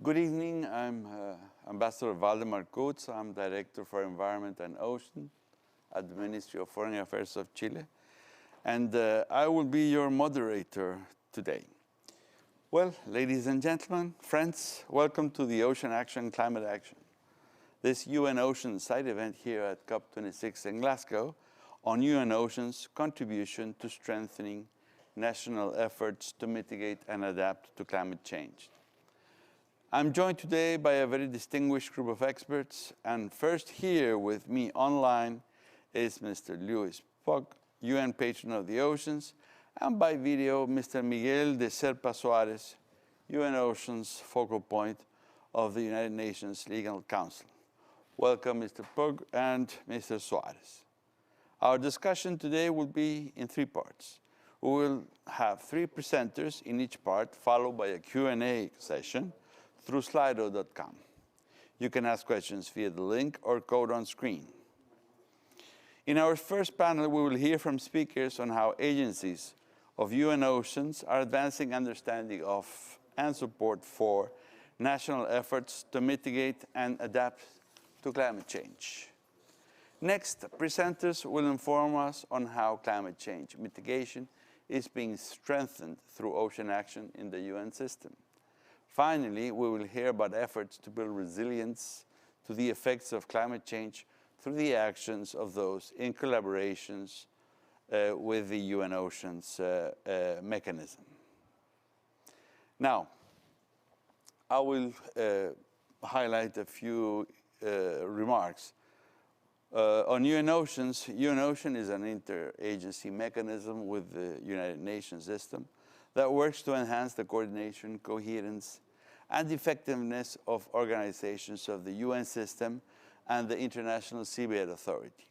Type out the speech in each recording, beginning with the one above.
Good evening. I'm Ambassador Valdemar Coates. I'm Director for Environment and Ocean at the Ministry of Foreign Affairs of Chile. And I will be your moderator today. Well, ladies and gentlemen, friends, welcome to the Ocean Action, Climate Action. This UN Ocean side event here at COP26 in Glasgow on UN Ocean's contribution to strengthening national efforts to mitigate and adapt to climate change. I'm joined today by a very distinguished group of experts, and first here with me online is Mr. Luis Pog, UN Patron of the Oceans, and by video, Mr. Miguel de Serpa Soares, UN Oceans focal point of the United Nations Legal Council. Welcome, Mr. Pog and Mr. Soares. Our discussion today will be in three parts. We will have three presenters in each part, followed by a Q&A session through slido.com. You can ask questions via the link or code on screen. In our first panel, we will hear from speakers on how agencies of UN Oceans are advancing understanding of and support for national efforts to mitigate and adapt to climate change. Next, presenters will inform us on how climate change mitigation is being strengthened through ocean action in the UN system. Finally, we will hear about efforts to build resilience to the effects of climate change through the actions of those in collaborations with the UN Oceans mechanism. Now, I will highlight a few remarks. On UN Oceans, UN Ocean is an interagency mechanism with the United Nations system that works to enhance the coordination, coherence, and effectiveness of organizations of the UN system and the International Seabed Authority.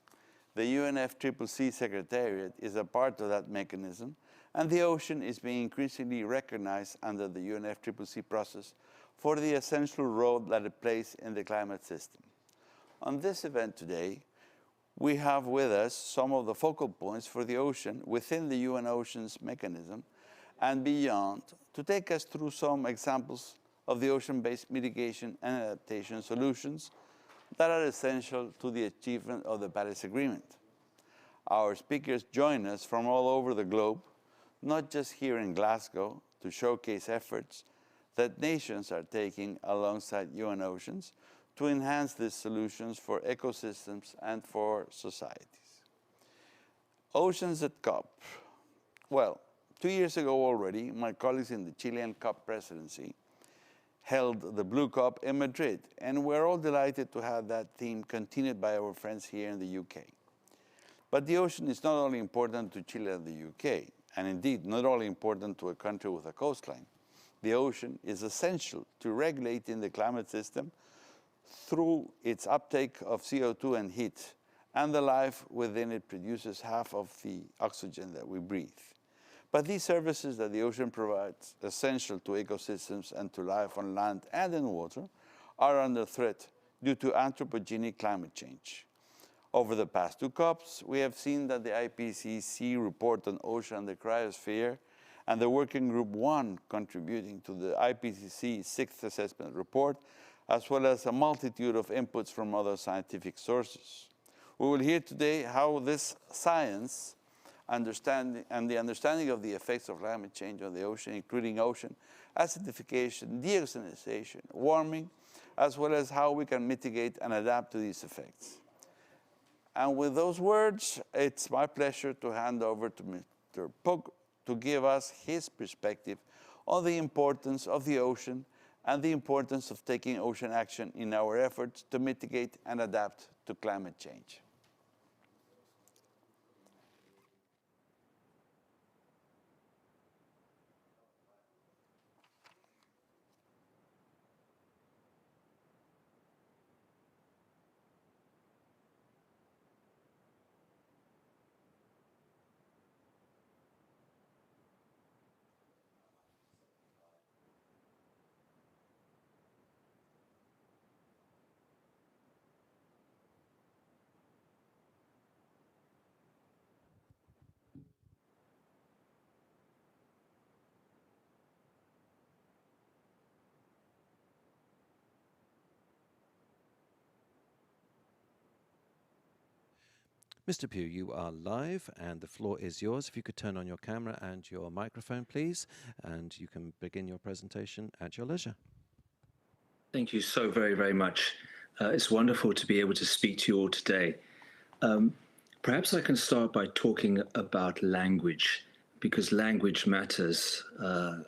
The UNFCCC Secretariat is a part of that mechanism, and the ocean is being increasingly recognized under the UNFCCC process for the essential role that it plays in the climate system. On this event today, we have with us some of the focal points for the ocean within the UN Oceans mechanism and beyond to take us through some examples of the ocean-based mitigation and adaptation solutions that are essential to the achievement of the Paris Agreement. Our speakers join us from all over the globe, not just here in Glasgow, to showcase efforts that nations are taking alongside UN Oceans to enhance these solutions for ecosystems and for societies. Oceans at COP. Well, 2 years ago already, my colleagues in the Chilean COP presidency held the Blue COP in Madrid, and we're all delighted to have that theme continued by our friends here in the UK. But the ocean is not only important to Chile and the UK, and indeed not only important to a country with a coastline. The ocean is essential to regulating the climate system through its uptake of CO2 and heat, and the life within it produces half of the oxygen that we breathe. But these services that the ocean provides, essential to ecosystems and to life on land and in water, are under threat due to anthropogenic climate change. Over the past two COPs, we have seen that the IPCC report on ocean and the cryosphere and the Working Group 1 contributing to the IPCC sixth assessment report, as well as a multitude of inputs from other scientific sources. We will hear today how this science and the understanding of the effects of climate change on the ocean, including ocean acidification, deoceanization, warming, as well as how we can mitigate and adapt to these effects. And with those words, it's my pleasure to hand over to Mr. Pog to give us his perspective on the importance of the ocean and the importance of taking ocean action in our efforts to mitigate and adapt to climate change. Mr. Pugh, you are live and the floor is yours. If you could turn on your camera and your microphone, please, and you can begin your presentation at your leisure. Thank you so very, very much. It's wonderful to be able to speak to you all today. Perhaps I can start by talking about language, because language matters.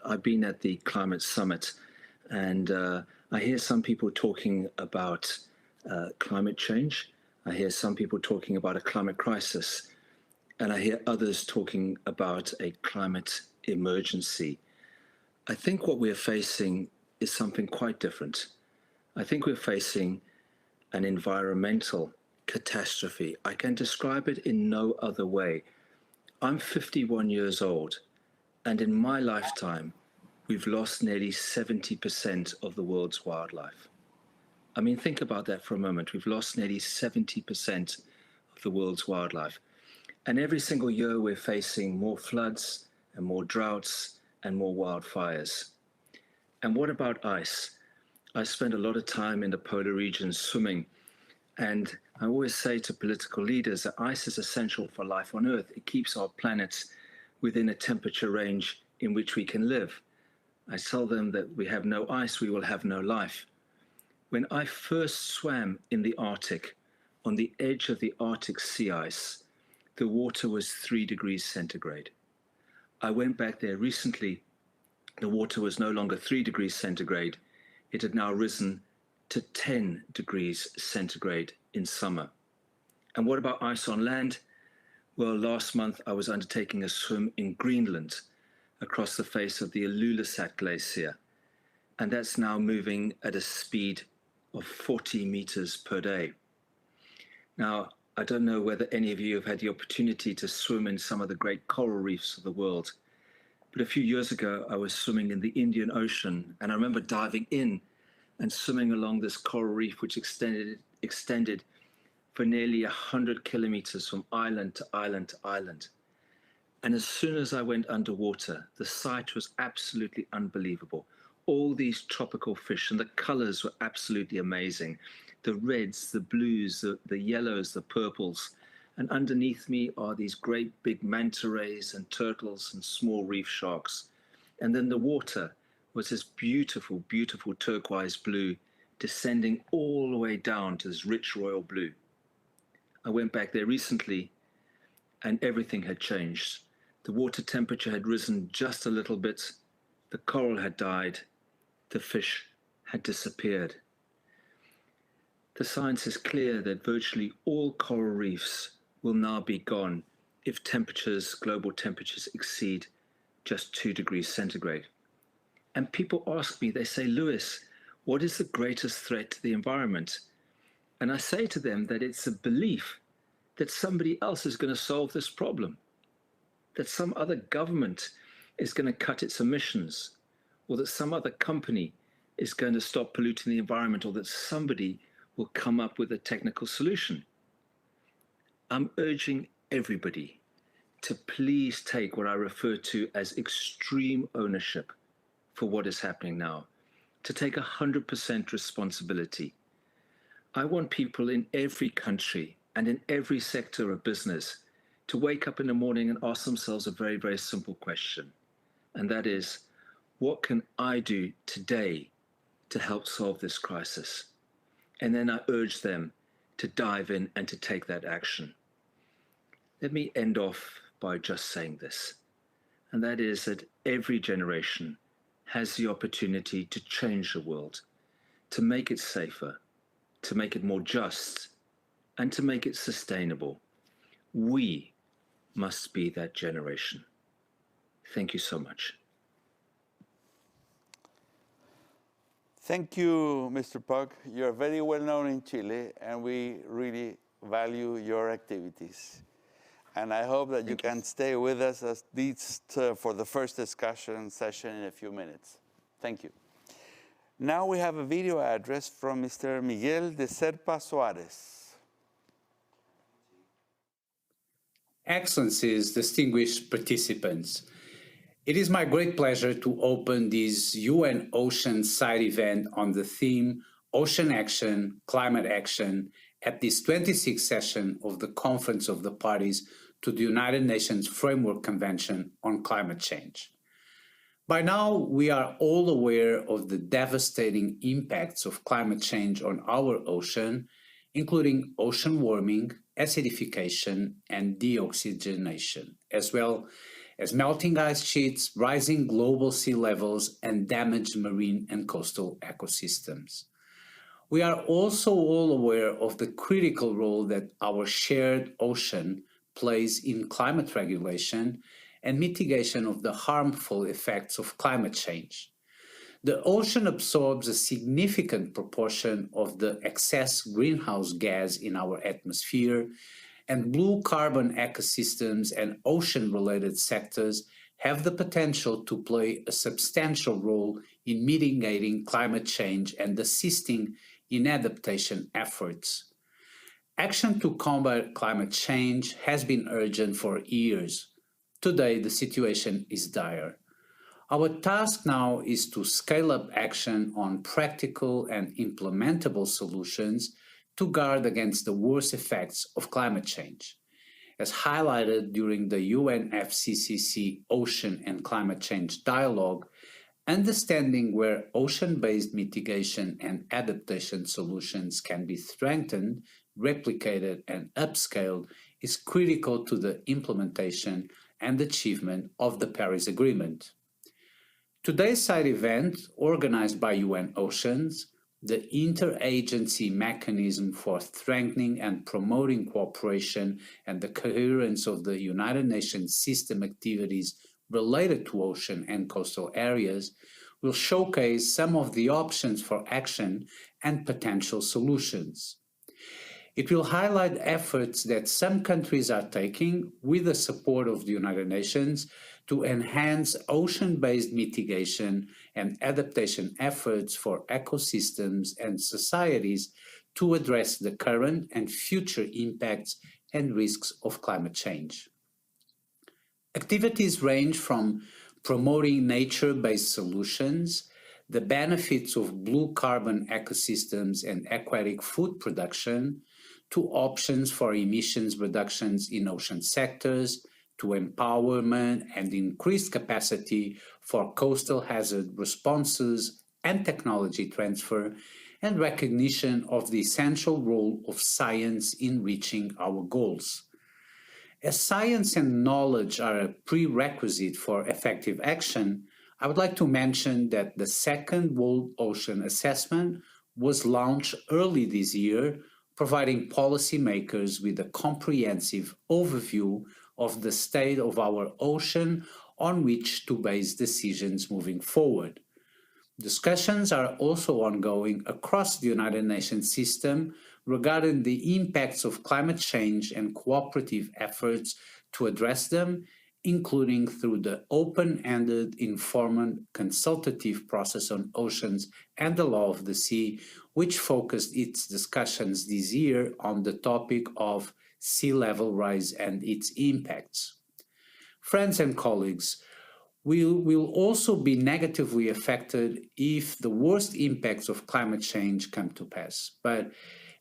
I've been at the Climate Summit, and I hear some people talking about climate change. I hear some people talking about a climate crisis, and I hear others talking about a climate emergency. I think what we're facing is something quite different. I think we're facing an environmental catastrophe. I can describe it in no other way. I'm 51 years old, and in my lifetime, we've lost nearly 70% of the world's wildlife. I mean, think about that for a moment. We've lost nearly 70% of the world's wildlife. And every single year, we're facing more floods and more droughts and more wildfires. And what about ice? I spend a lot of time in the polar regions swimming, and I always say to political leaders that ice is essential for life on Earth. It keeps our planet within a temperature range in which we can live. I tell them that we have no ice, we will have no life. When I first swam in the Arctic, on the edge of the Arctic sea ice, the water was 3 degrees centigrade. I went back there recently. The water was no longer 3 degrees centigrade. It had now risen to 10 degrees centigrade in summer. And what about ice on land? Well, last month I was undertaking a swim in Greenland across the face of the Ilulissat Glacier. And that's now moving at a speed of 40 meters per day. Now, I don't know whether any of you have had the opportunity to swim in some of the great coral reefs of the world. But a few years ago, I was swimming in the Indian Ocean, and I remember diving in and swimming along this coral reef, which extended for nearly 100 kilometers from island to island to island. And as soon as I went underwater, the sight was absolutely unbelievable. All these tropical fish, and the colors were absolutely amazing. The reds, the blues, the yellows, the purples. And underneath me are these great big manta rays and turtles and small reef sharks. And then the water was this beautiful, beautiful turquoise blue, descending all the way down to this rich royal blue. I went back there recently, and everything had changed. The water temperature had risen just a little bit. The coral had died. The fish had disappeared. The science is clear that virtually all coral reefs will now be gone if temperatures, global temperatures, exceed just 2 degrees centigrade. And people ask me, they say, Lewis, what is the greatest threat to the environment? And I say to them that it's a belief that somebody else is going to solve this problem, that some other government is going to cut its emissions, or that some other company is going to stop polluting the environment, or that somebody will come up with a technical solution. I'm urging everybody to please take what I refer to as extreme ownership for what is happening now, to take 100% responsibility. I want people in every country and in every sector of business to wake up in the morning and ask themselves a very, very simple question. And that is, what can I do today to help solve this crisis? And then I urge them to dive in and to take that action. Let me end off by just saying this, and that is that every generation has the opportunity to change the world, to make it safer, to make it more just, and to make it sustainable. We must be that generation. Thank you so much. Thank you, Mr. Pugh. You're very well known in Chile, and we really value your activities. And I hope that you can stay with us at least for the first discussion session in a few minutes. Thank you. Now we have a video address from Mr. Miguel de Serpa Suarez. Excellencies, distinguished participants, it is my great pleasure to open this UN Ocean Side event on the theme Ocean Action, Climate Action, at this 26th session of the Conference of the Parties to the United Nations Framework Convention on Climate Change. By now, we are all aware of the devastating impacts of climate change on our ocean, including ocean warming, acidification, and deoxygenation, as well as melting ice sheets, rising global sea levels, and damaged marine and coastal ecosystems. We are also all aware of the critical role that our shared ocean plays in climate regulation and mitigation of the harmful effects of climate change. The ocean absorbs a significant proportion of the excess greenhouse gas in our atmosphere, and blue carbon ecosystems and ocean-related sectors have the potential to play a substantial role in mitigating climate change and assisting in adaptation efforts. Action to combat climate change has been urgent for years. Today, the situation is dire. Our task now is to scale up action on practical and implementable solutions to guard against the worst effects of climate change. As highlighted during the UNFCCC Ocean and Climate Change Dialogue, understanding where ocean-based mitigation and adaptation solutions can be strengthened, replicated, and upscaled is critical to the implementation and achievement of the Paris Agreement. Today's side event, organized by UN Oceans, the interagency mechanism for strengthening and promoting cooperation and the coherence of the United Nations system activities related to ocean and coastal areas, will showcase some of the options for action and potential solutions. It will highlight efforts that some countries are taking with the support of the United Nations to enhance ocean-based mitigation and adaptation efforts for ecosystems and societies to address the current and future impacts and risks of climate change. Activities range from promoting nature-based solutions, the benefits of blue carbon ecosystems and aquatic food production, to options for emissions reductions in ocean sectors, to empowerment and increased capacity for coastal hazard responses and technology transfer, and recognition of the essential role of science in reaching our goals. As science and knowledge are a prerequisite for effective action, I would like to mention that the second World Ocean Assessment was launched early this year, providing policymakers with a comprehensive overview of the state of our ocean on which to base decisions moving forward. Discussions are also ongoing across the United Nations system regarding the impacts of climate change and cooperative efforts to address them, including through the open-ended, informed, consultative process on oceans and the law of the sea, which focused its discussions this year on the topic of sea level rise and its impacts. Friends and colleagues, we will also be negatively affected if the worst impacts of climate change come to pass. But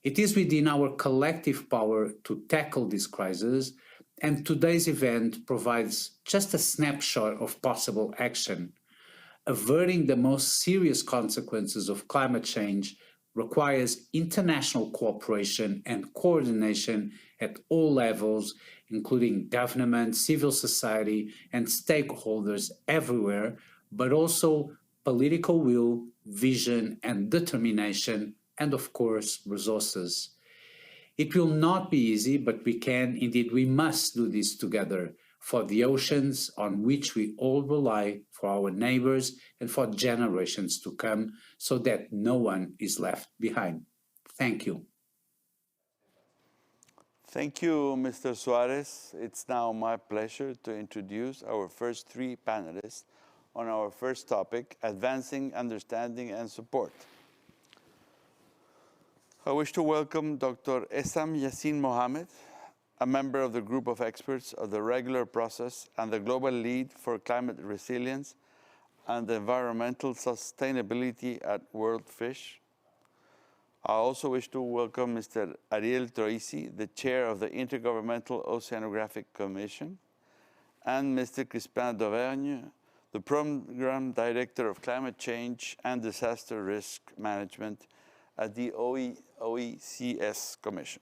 it is within our collective power to tackle this crisis, and today's event provides just a snapshot of possible action. Averting the most serious consequences of climate change requires international cooperation and coordination at all levels, including government, civil society, and stakeholders everywhere, but also political will, vision, and determination, and of course, resources. It will not be easy, but we can, indeed we must do this together for the oceans on which we all rely, for our neighbors, and for generations to come, so that no one is left behind. Thank you. Thank you, Mr. Suarez. It's now my pleasure to introduce our first three panelists on our first topic, Advancing Understanding and Support. I wish to welcome Dr. Essam Yassin Muhamed, a member of the group of experts of the regular process and the global lead for climate resilience and environmental sustainability at World Fish. I also wish to welcome Mr. Ariel Troisi, the chair of the Intergovernmental Oceanographic Commission, and Mr. Crispin d'Auvergne, the Program Director of Climate Change and Disaster Risk Management at the OECS Commission.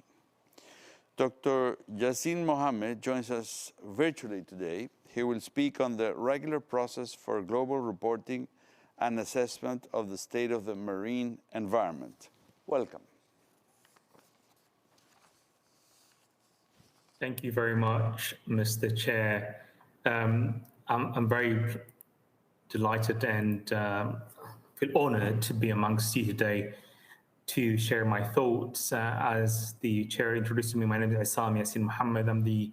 Dr. Yassin Muhamed joins us virtually today. He will speak on the regular process for global reporting and assessment of the state of the marine environment. Welcome. Thank you very much, Mr. Chair. I'm very delighted and feel honored to be amongst you today to share my thoughts. As the chair introduced me, my name is Yassin Muhamed. I'm the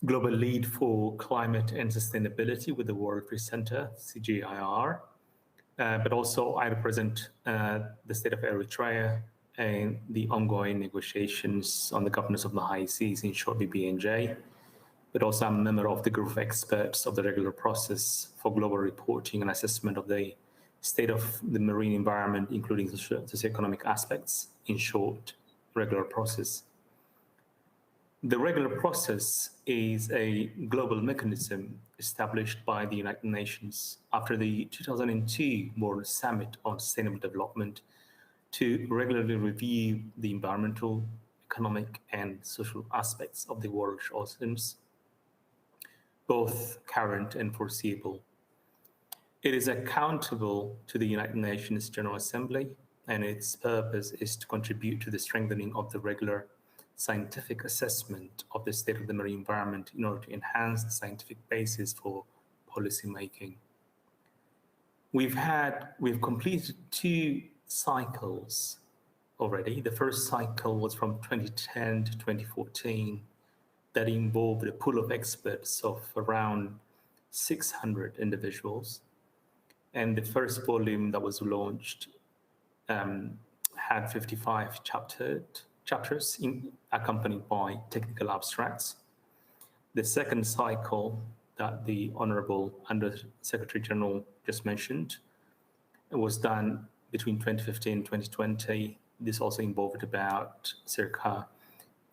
global lead for climate and sustainability with the World Trade Center, CGIAR. But also I represent the state of Eritrea and the ongoing negotiations on the governance of the high seas, in short BBNJ. But also I'm a member of the group of experts of the regular process for global reporting and assessment of the state of the marine environment, including socioeconomic aspects, in short, regular process. The regular process is a global mechanism established by the United Nations after the 2002 World Summit on Sustainable Development to regularly review the environmental, economic, and social aspects of the world's oceans, both current and foreseeable. It is accountable to the United Nations General Assembly, and its purpose is to contribute to the strengthening of the regular scientific assessment of the state of the marine environment in order to enhance the scientific basis for policy making. We've completed 2 cycles already. The first cycle was from 2010 to 2014 that involved a pool of experts of around 600 individuals. And the first volume that was launched had 55 chapters accompanied by technical abstracts. The second cycle that the Honorable Under Secretary General just mentioned was done between 2015 and 2020. This also involved about circa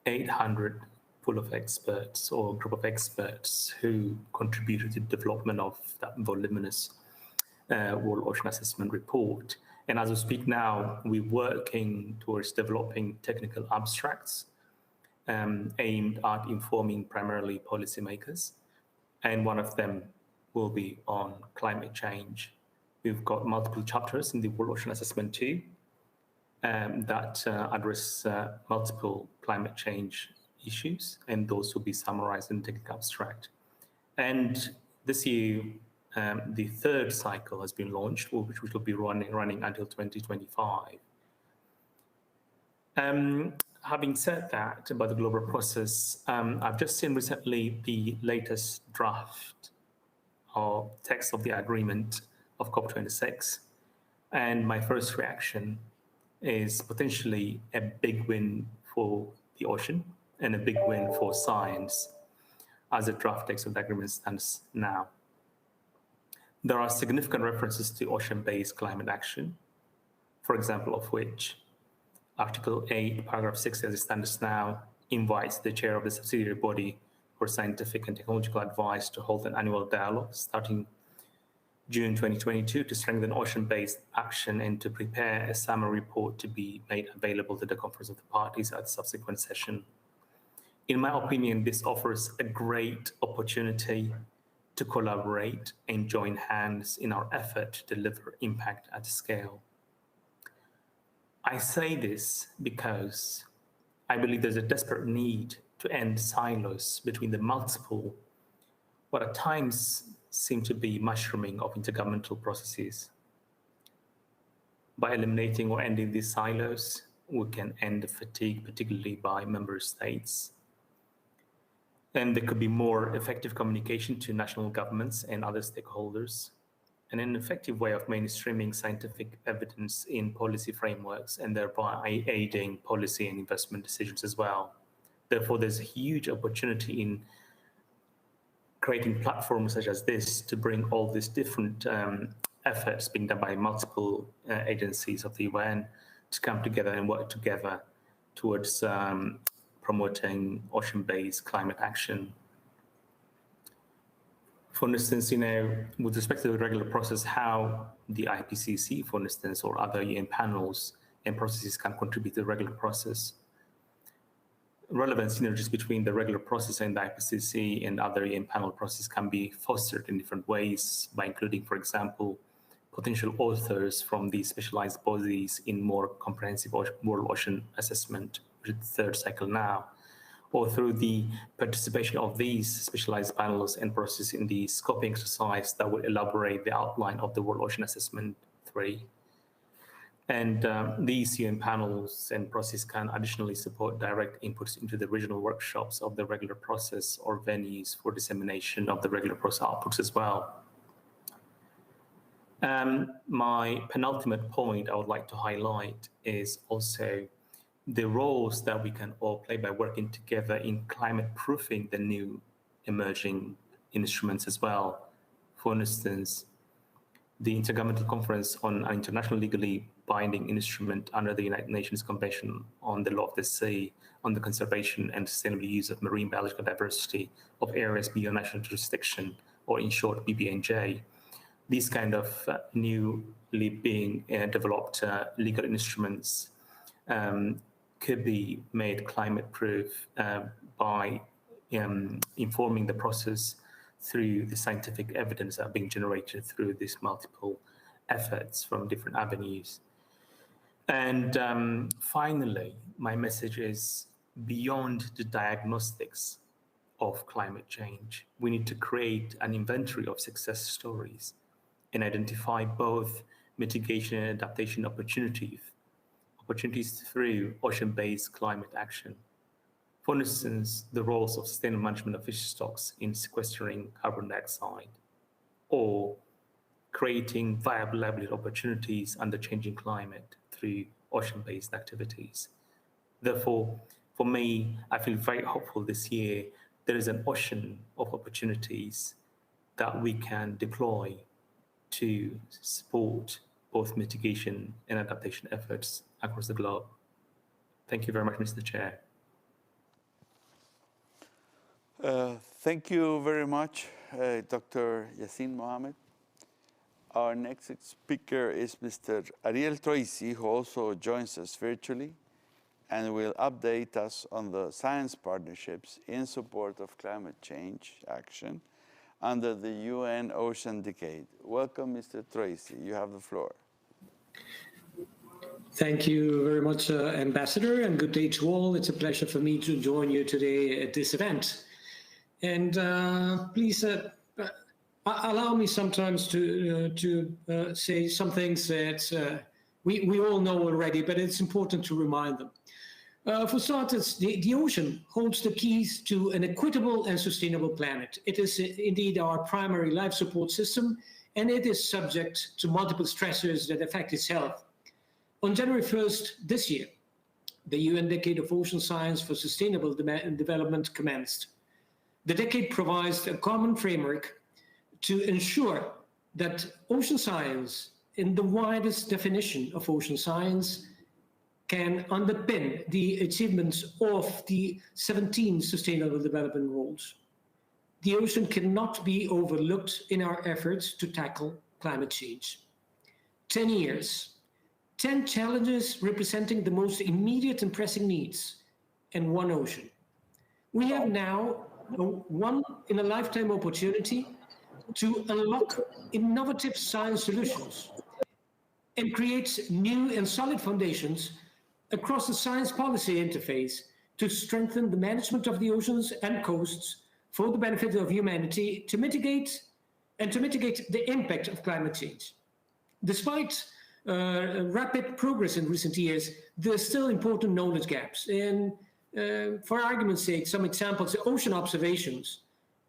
800 pool of experts or group of experts who contributed to the development of that voluminous World Ocean Assessment Report. And as we speak now, we're working towards developing technical abstracts aimed at informing primarily policymakers. And one of them will be on climate change. We've got multiple chapters in the World Ocean Assessment 2 that address multiple climate change issues, and those will be summarized in the technical abstract. And this year, the third cycle has been launched, which will be running until 2025. Having said that about the global process, I've just seen recently the latest draft or text of the agreement of COP26. And my first reaction is potentially a big win for the ocean and a big win for science as the draft text of the agreement stands now. There are significant references to ocean-based climate action, for example, of which Article 8, Paragraph 6, as it stands now, invites the chair of the subsidiary body for scientific and technological advice to hold an annual dialogue starting June 2022 to strengthen ocean-based action and to prepare a summary report to be made available to the Conference of the Parties at the subsequent session. In my opinion, this offers a great opportunity to collaborate and join hands in our effort to deliver impact at scale. I say this because I believe there's a desperate need to end silos between the multiple, what at times seem to be mushrooming of intergovernmental processes. By eliminating or ending these silos, we can end the fatigue, particularly by member states. And there could be more effective communication to national governments and other stakeholders, and an effective way of mainstreaming scientific evidence in policy frameworks and thereby aiding policy and investment decisions as well. Therefore, there's a huge opportunity in creating platforms such as this to bring all these different efforts being done by multiple agencies of the UN to come together and work together towards promoting ocean-based climate action. For instance, with respect to the regular process, how the IPCC, for instance, or other UN panels and processes can contribute to the regular process. Relevant synergies between the regular process and the IPCC and other UN panel processes can be fostered in different ways by including, for example, potential authors from these specialized bodies in more comprehensive world ocean assessment, which is the third cycle now, or through the participation of these specialized panels and processes in the scoping exercise that will elaborate the outline of the World Ocean Assessment 3. And these UN panels and processes can additionally support direct inputs into the regional workshops of the regular process or venues for dissemination of the regular process outputs as well. My penultimate point I would like to highlight is also the roles that we can all play by working together in climate proofing the new emerging instruments as well. For instance, the Intergovernmental Conference on an international legally binding instrument under the United Nations Convention on the Law of the Sea on the conservation and sustainable use of marine biological diversity of areas beyond national jurisdiction, or in short, BBNJ. These kind of newly being developed legal instruments could be made climate proof by informing the process through the scientific evidence that are being generated through these multiple efforts from different avenues. And finally, my message is beyond the diagnostics of climate change, we need to create an inventory of success stories and identify both mitigation and adaptation opportunities through ocean-based climate action. For instance, the roles of sustainable management of fish stocks in sequestering carbon dioxide, or creating viable livelihood opportunities under changing climate through ocean-based activities. Therefore, for me, I feel very hopeful this year. There is an ocean of opportunities that we can deploy to support both mitigation and adaptation efforts across the globe. Thank you very much, Mr. Chair. Thank you very much, Dr. Yassin Muhamed. Our next speaker is Mr. Ariel Troisi, who also joins us virtually and will update us on the science partnerships in support of climate change action under the UN Ocean Decade. Welcome, Mr. Troisi. You have the floor. Thank you very much, Ambassador, and good day to all. It's a pleasure for me to join you today at this event. And please allow me sometimes to say some things that we all know already, but it's important to remind them. For starters, the ocean holds the keys to an equitable and sustainable planet. It is indeed our primary life support system, and it is subject to multiple stressors that affect its health. On January 1st this year, the UN Decade of Ocean Science for Sustainable Development commenced. The decade provides a common framework to ensure that ocean science, in the widest definition of ocean science, can underpin the achievements of the 17 Sustainable Development Goals. The ocean cannot be overlooked in our efforts to tackle climate change. 10 years, 10 challenges representing the most immediate and pressing needs, and one ocean. We have now a one-in-a-lifetime opportunity to unlock innovative science solutions and create new and solid foundations across the science policy interface to strengthen the management of the oceans and coasts for the benefit of humanity to mitigate the impact of climate change. Despite rapid progress in recent years, there are still important knowledge gaps. And for argument's sake, some examples, ocean observations.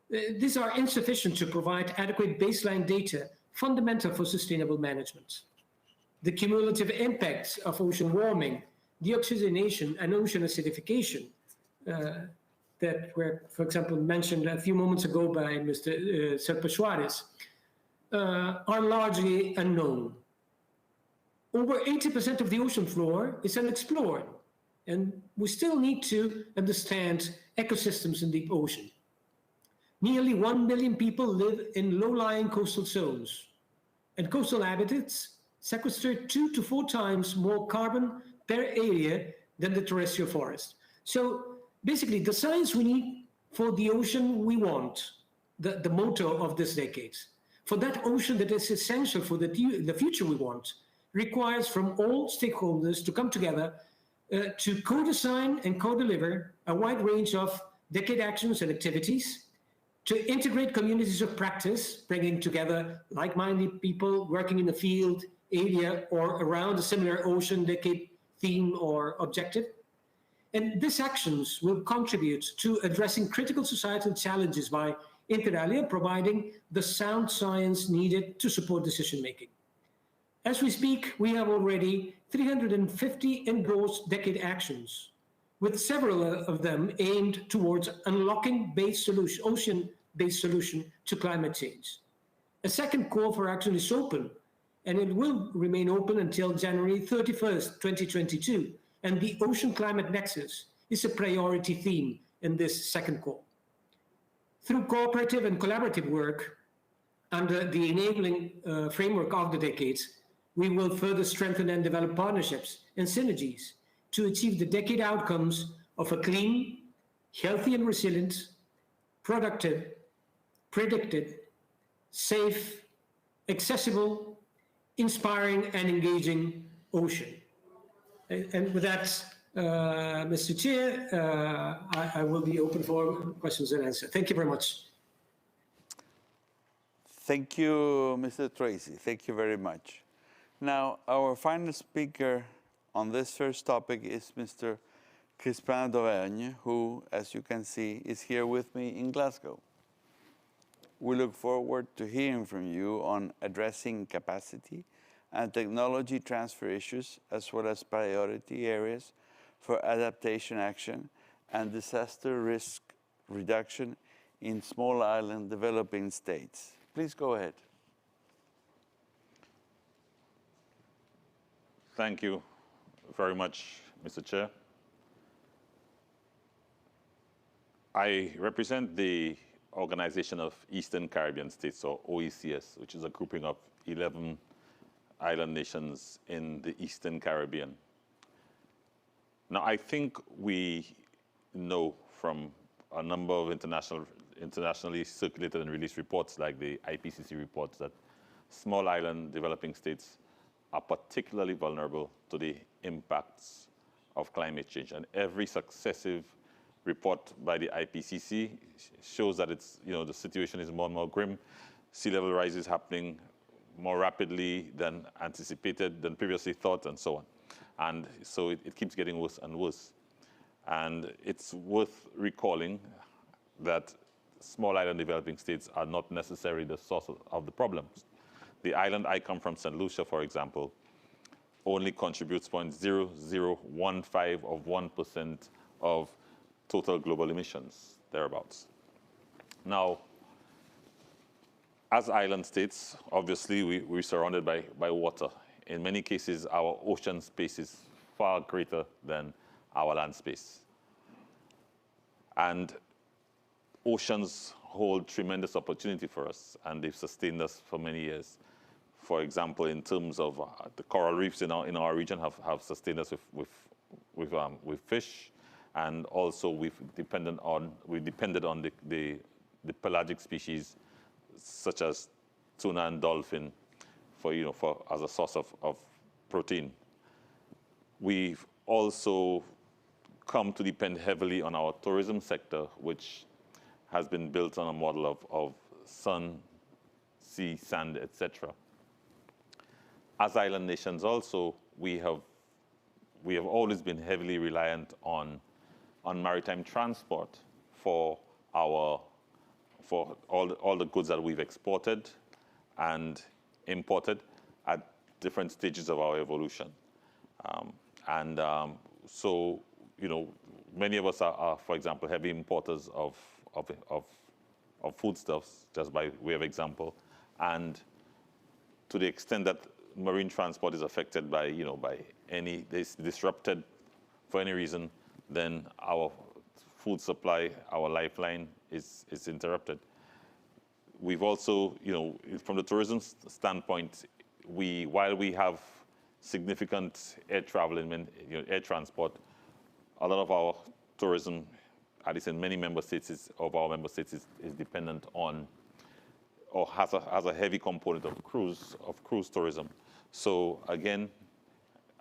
These are insufficient to provide adequate baseline data fundamental for sustainable management. The cumulative impacts of ocean warming, deoxygenation, and ocean acidification that were, for example, mentioned a few moments ago by Mr. Serpa Suarez, are largely unknown. over 80% of the ocean floor is unexplored, and we still need to understand ecosystems in deep ocean. Nearly 1 billion people live in low-lying coastal zones, and coastal habitats sequester 2 to 4 times more carbon per area than the terrestrial forest. So basically, the science we need for the ocean we want, the motto of this decade, for that ocean that is essential for the future we want, requires from all stakeholders to come together to co-design and co-deliver a wide range of decade actions and activities, to integrate communities of practice, bringing together like-minded people working in the field, area, or around a similar ocean decade theme or objective. And these actions will contribute to addressing critical societal challenges by, inter alia, providing the sound science needed to support decision-making. As we speak, we have already 350 endorsed decade actions, with several of them aimed towards unlocking ocean-based solution to climate change. A second call for action is open, and it will remain open until January 31st, 2022. And the Ocean Climate Nexus is a priority theme in this second call. Through cooperative and collaborative work under the enabling framework of the decades, we will further strengthen and develop partnerships and synergies to achieve the decade outcomes of a clean, healthy and resilient, productive, predicted, safe, accessible, inspiring and engaging ocean. And with that, Mr. Chair, I will be open for questions and answers. Thank you very much. Thank you, Mr. Troisi. Thank you very much. Now, our final speaker on this first topic is Mr. Crispin d'Auvergne, who, as you can see, is here with me in Glasgow. We look forward to hearing from you on addressing capacity and technology transfer issues, as well as priority areas for adaptation action and disaster risk reduction in small island developing states. Please go ahead. Thank you very much, Mr. Chair. I represent the Organization of Eastern Caribbean States, or OECS, which is a grouping of 11 island nations in the Eastern Caribbean. Now, I think we know from a number of internationally circulated and released reports, like the IPCC reports, that small island developing states are particularly vulnerable to the impacts of climate change. And every successive report by the IPCC shows that the situation is more and more grim. Sea level rise is happening more rapidly than anticipated, than previously thought, and so on. And so it keeps getting worse and worse. And it's worth recalling that small island developing states are not necessarily the source of the problems. The island I come from, St. Lucia, for example, only contributes 0.0015 of 1% of total global emissions, thereabouts. Now, as island states, obviously, we're surrounded by water. In many cases, our ocean space is far greater than our land space. And oceans hold tremendous opportunity for us, and they've sustained us for many years. For example, in terms of the coral reefs in our region have sustained us with fish, and also we've depended on the pelagic species such as tuna and dolphin as a source of protein. We've also come to depend heavily on our tourism sector, which has been built on a model of sun, sea, sand, etc. As island nations also, we have always been heavily reliant on maritime transport for all the goods that we've exported and imported at different stages of our evolution. So, many of us are, for example, heavy importers of foodstuffs, just by way of example. And to the extent that marine transport is affected by, by any, this disrupted for any reason, then our food supply, our lifeline is interrupted. We've also, from the tourism standpoint, while we have significant air travel and air transport, a lot of our tourism, at least in many member states, is dependent on, or has a heavy component of cruise tourism. So again,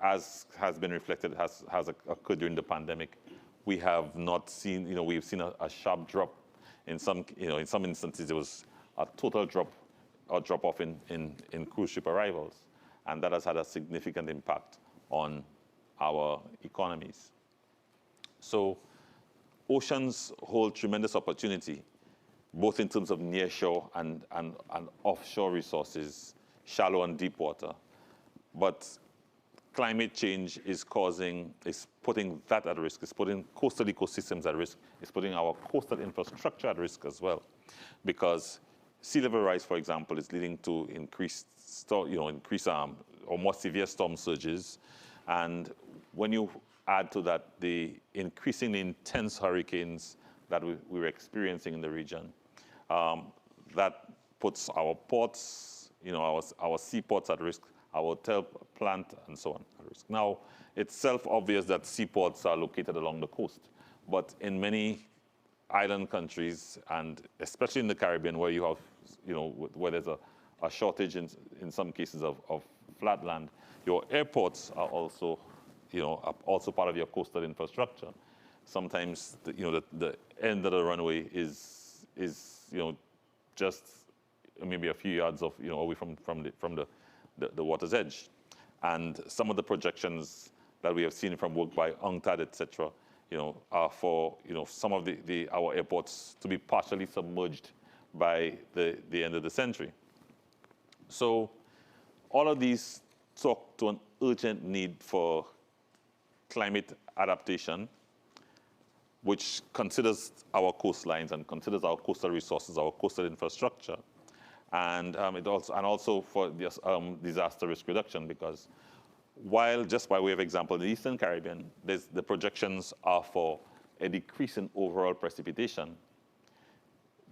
as has been reflected, has occurred during the pandemic, we have not seen, we've seen a sharp drop. In some instances, there was a total drop off in cruise ship arrivals, and that has had a significant impact on our economies. So oceans hold tremendous opportunity, both in terms of nearshore and offshore resources, shallow and deep water. But climate change is putting that at risk. It's putting coastal ecosystems at risk. It's putting our coastal infrastructure at risk as well, because sea level rise, for example, is leading to increased or more severe storm surges. And when you add to that the increasingly intense hurricanes that we're experiencing in the region, that puts our ports, our seaports at risk, our hotel plant, and so on at risk. Now, it's self-obvious that seaports are located along the coast, but in many island countries, and especially in the Caribbean, where you have, where there's a shortage in some cases of flat land, your airports are also, part of your coastal infrastructure. Sometimes, the end of the runway is just maybe a few yards away from the water's edge. And some of the projections that we have seen from work by UNCTAD, etc., are for some of our airports to be partially submerged by the end of the century. So all of these talk to an urgent need for climate adaptation, which considers our coastlines and considers our coastal resources, our coastal infrastructure, and also for this, disaster risk reduction, because just by way of example, in the Eastern Caribbean, the projections are for a decrease in overall precipitation.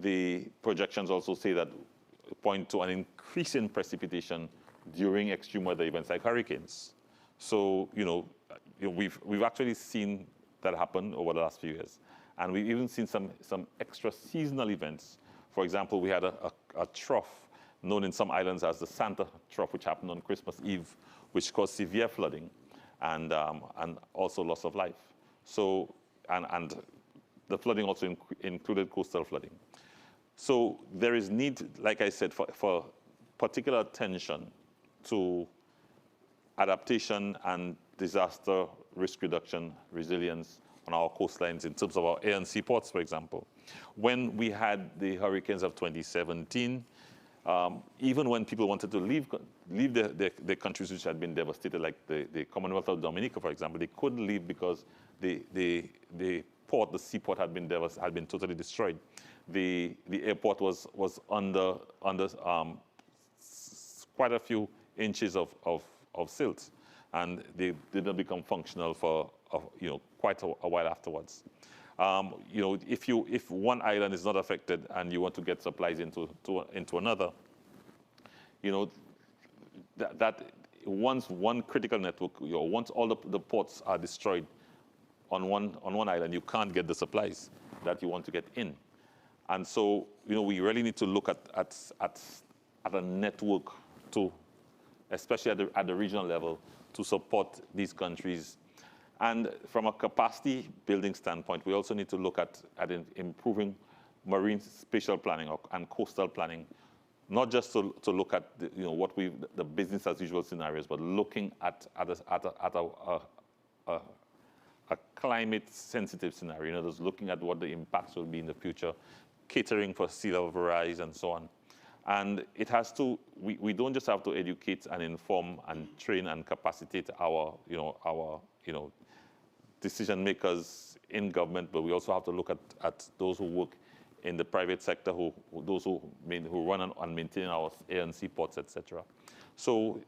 The projections also point to an increase in precipitation during extreme weather events like hurricanes. So, we've actually seen that happen over the last few years. And we've even seen some extra seasonal events. For example, we had a trough known in some islands as the Santa trough, which happened on Christmas Eve, which caused severe flooding and also loss of life. So, and the flooding also included coastal flooding. So there is need, like I said, for particular attention to adaptation and disaster risk reduction, resilience on our coastlines in terms of our air and sea ports, for example. When we had the hurricanes of 2017, even when people wanted to leave the countries which had been devastated, like the Commonwealth of Dominica, for example, they couldn't leave because the seaport had been totally destroyed. The airport was under quite a few inches of silt, and they did not become functional for quite a while afterwards. If one island is not affected and you want to get supplies into another, that once one critical network, once all the ports are destroyed on one island, you can't get the supplies that you want to get in. And so, we really need to look at a network especially at the regional level, to support these countries. And from a capacity building standpoint, we also need to look at improving marine spatial planning and coastal planning, not just to look at the business as usual scenarios, but looking at a climate sensitive scenario. Just looking at what the impacts will be in the future, catering for sea level rise and so on. And it has to, we don't just have to educate and inform and train and capacitate our decision makers in government, but we also have to look at those who work in the private sector, those who run and maintain our air and sea ports, etc. So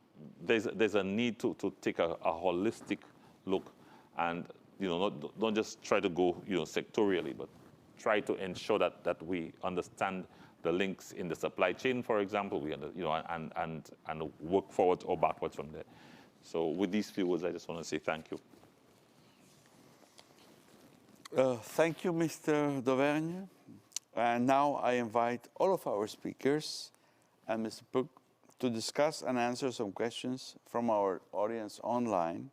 there's a need to take a holistic look, and don't just try to go sectorially, but try to ensure that we understand the links in the supply chain, for example, and work forwards or backwards from there. So with these few words, I just want to say thank you. Thank you, Mr. Dauvergne. And now I invite all of our speakers and Mr. Pugh to discuss and answer some questions from our audience online.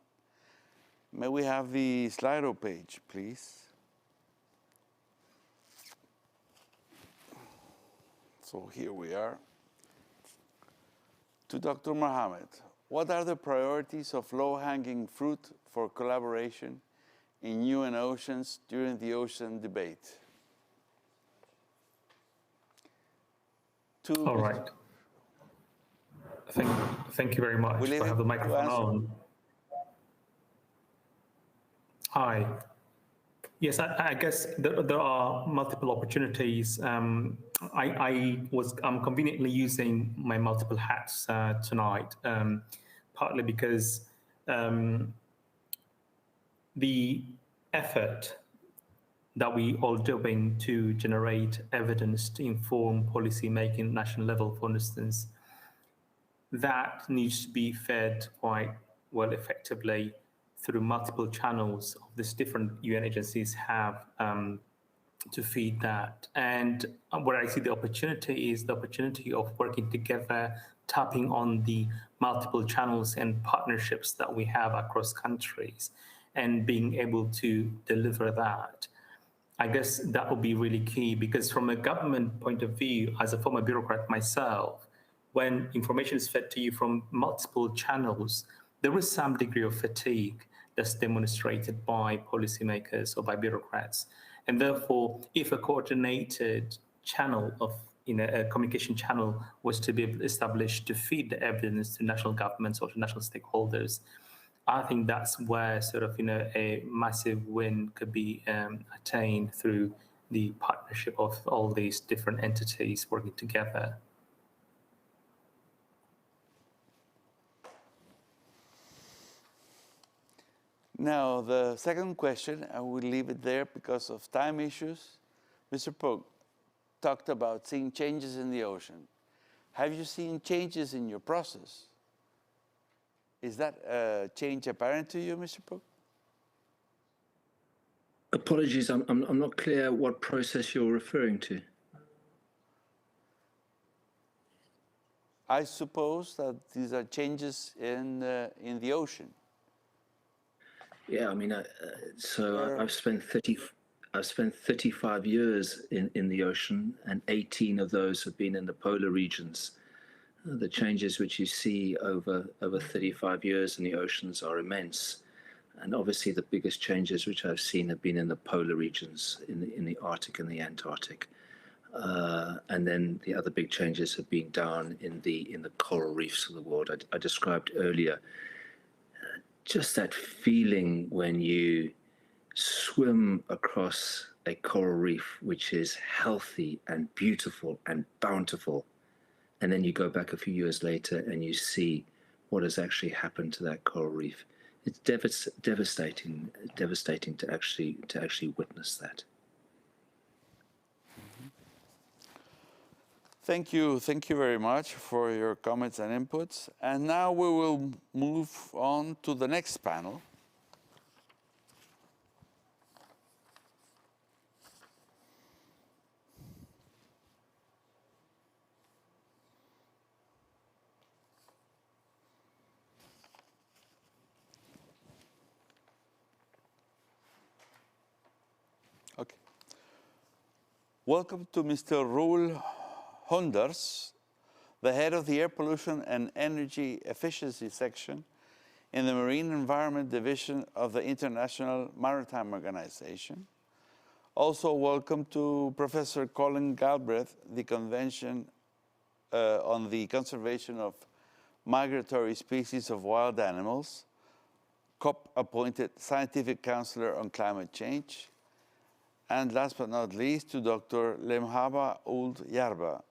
May we have the Slido page, please? So here we are. To Dr. Muhamed, what are the priorities of low-hanging fruit for collaboration in UN oceans during the ocean debate? All right. Thank you very much. I have the microphone on. Hi. Yes, I guess there are multiple opportunities. I'm conveniently using my multiple hats tonight, partly because the effort that we all doing to generate evidence to inform policy making at national level, for instance, that needs to be fed quite well effectively through multiple channels of these different UN agencies have to feed that. And where I see the opportunity is the opportunity of working together, tapping on the multiple channels and partnerships that we have across countries and being able to deliver that. I guess that would be really key, because from a government point of view, as a former bureaucrat myself, when information is fed to you from multiple channels, there is some degree of fatigue that's demonstrated by policymakers or by bureaucrats. And therefore, if a coordinated channel of a communication channel was to be established to feed the evidence to national governments or to national stakeholders, I think that's where sort of a massive win could be attained through the partnership of all these different entities working together. Now, the second question, I will leave it there because of time issues. Mr. Pugh talked about seeing changes in the ocean. Have you seen changes in your process? Is that change apparent to you, Mr. Pugh? Apologies, I'm not clear what process you're referring to. I suppose that these are changes in the ocean. Yeah, I mean, I've spent 35 years in the ocean, and 18 of those have been in the polar regions. The changes which you see over 35 years in the oceans are immense. And obviously the biggest changes which I've seen have been in the polar regions, in the Arctic and the Antarctic. And then the other big changes have been down in the coral reefs of the world. I described earlier just that feeling when you swim across a coral reef which is healthy and beautiful and bountiful, and then you go back a few years later and you see what has actually happened to that coral reef. It's devastating to actually witness that. Thank you very much for your comments and inputs. And now we will move on to the next panel. Okay. Welcome to Mr. Roel Honders, the head of the Air Pollution and Energy Efficiency Section in the Marine Environment Division of the International Maritime Organization. Also welcome to Professor Colin Galbraith, the Convention on the Conservation of Migratory Species of Wild Animals, COP-appointed Scientific Counselor on Climate Change. And last but not least, to Dr. Lemhaba Ould Yarba,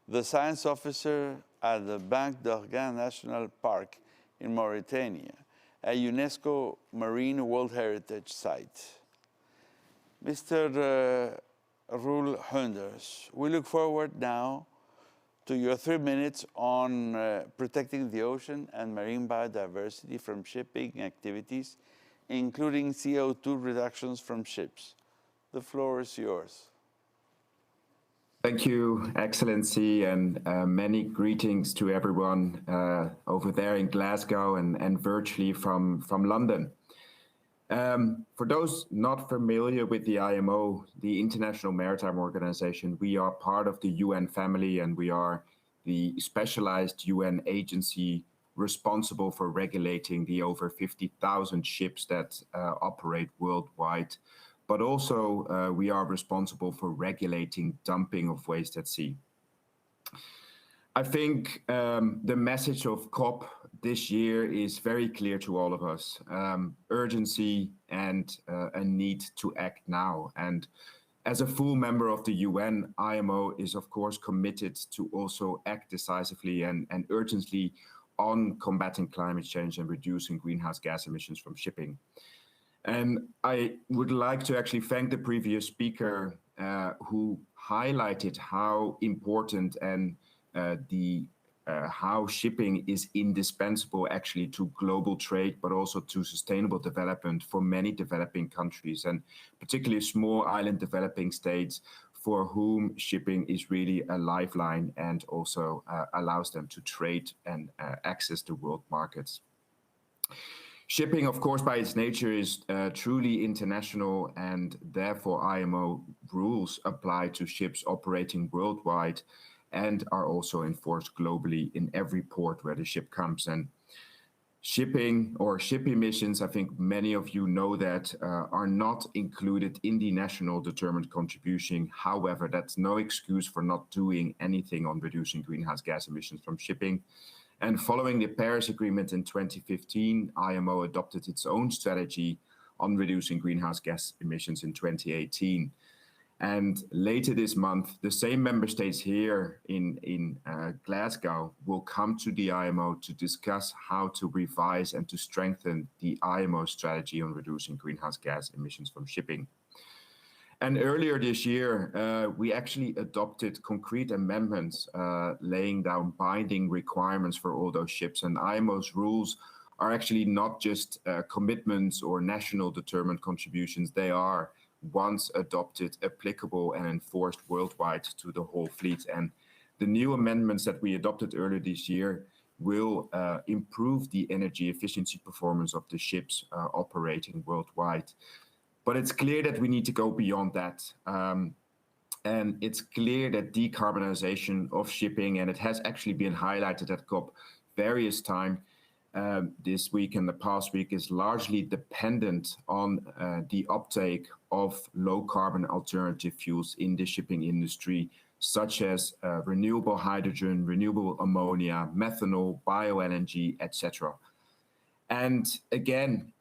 the Science Officer at the Banc d'Arguin National Park in Mauritania, a UNESCO Marine World Heritage Site. Mr. Roel Hunders, we look forward now to your 3 minutes on protecting the ocean and marine biodiversity from shipping activities, including CO2 reductions from ships. The floor is yours. Thank you, Excellency, and many greetings to everyone over there in Glasgow and virtually from London. For those not familiar with the IMO, the International Maritime Organization, we are part of the UN family, and we are the specialized UN agency responsible for regulating the over 50,000 ships that operate worldwide. But also we are responsible for regulating dumping of waste at sea. I think the message of COP this year is very clear to all of us. Urgency and a need to act now. And as a full member of the UN, IMO is of course committed to also act decisively and urgently on combating climate change and reducing greenhouse gas emissions from shipping. And I would like to actually thank the previous speaker who highlighted how important and how shipping is indispensable actually to global trade, but also to sustainable development for many developing countries, and particularly small island developing states for whom shipping is really a lifeline and also allows them to trade and access the world markets. Shipping, of course, by its nature is truly international, and therefore IMO rules apply to ships operating worldwide and are also enforced globally in every port where the ship comes. And shipping or ship emissions, I think many of you know that, are not included in the national determined contribution. However, that's no excuse for not doing anything on reducing greenhouse gas emissions from shipping. And following the Paris Agreement in 2015, IMO adopted its own strategy on reducing greenhouse gas emissions in 2018. And later this month, the same member states here in Glasgow will come to the IMO to discuss how to revise and to strengthen the IMO strategy on reducing greenhouse gas emissions from shipping. And earlier this year, we actually adopted concrete amendments laying down binding requirements for all those ships. And IMO's rules are actually not just commitments or national determined contributions. They are, once adopted, applicable and enforced worldwide to the whole fleet. And the new amendments that we adopted earlier this year will improve the energy efficiency performance of the ships operating worldwide. But it's clear that we need to go beyond that. And it's clear that decarbonization of shipping, and it has actually been highlighted at COP various times this week and the past week, is largely dependent on the uptake of low carbon alternative fuels in the shipping industry, such as renewable hydrogen, renewable ammonia, methanol, bio-LNG, etc. And again,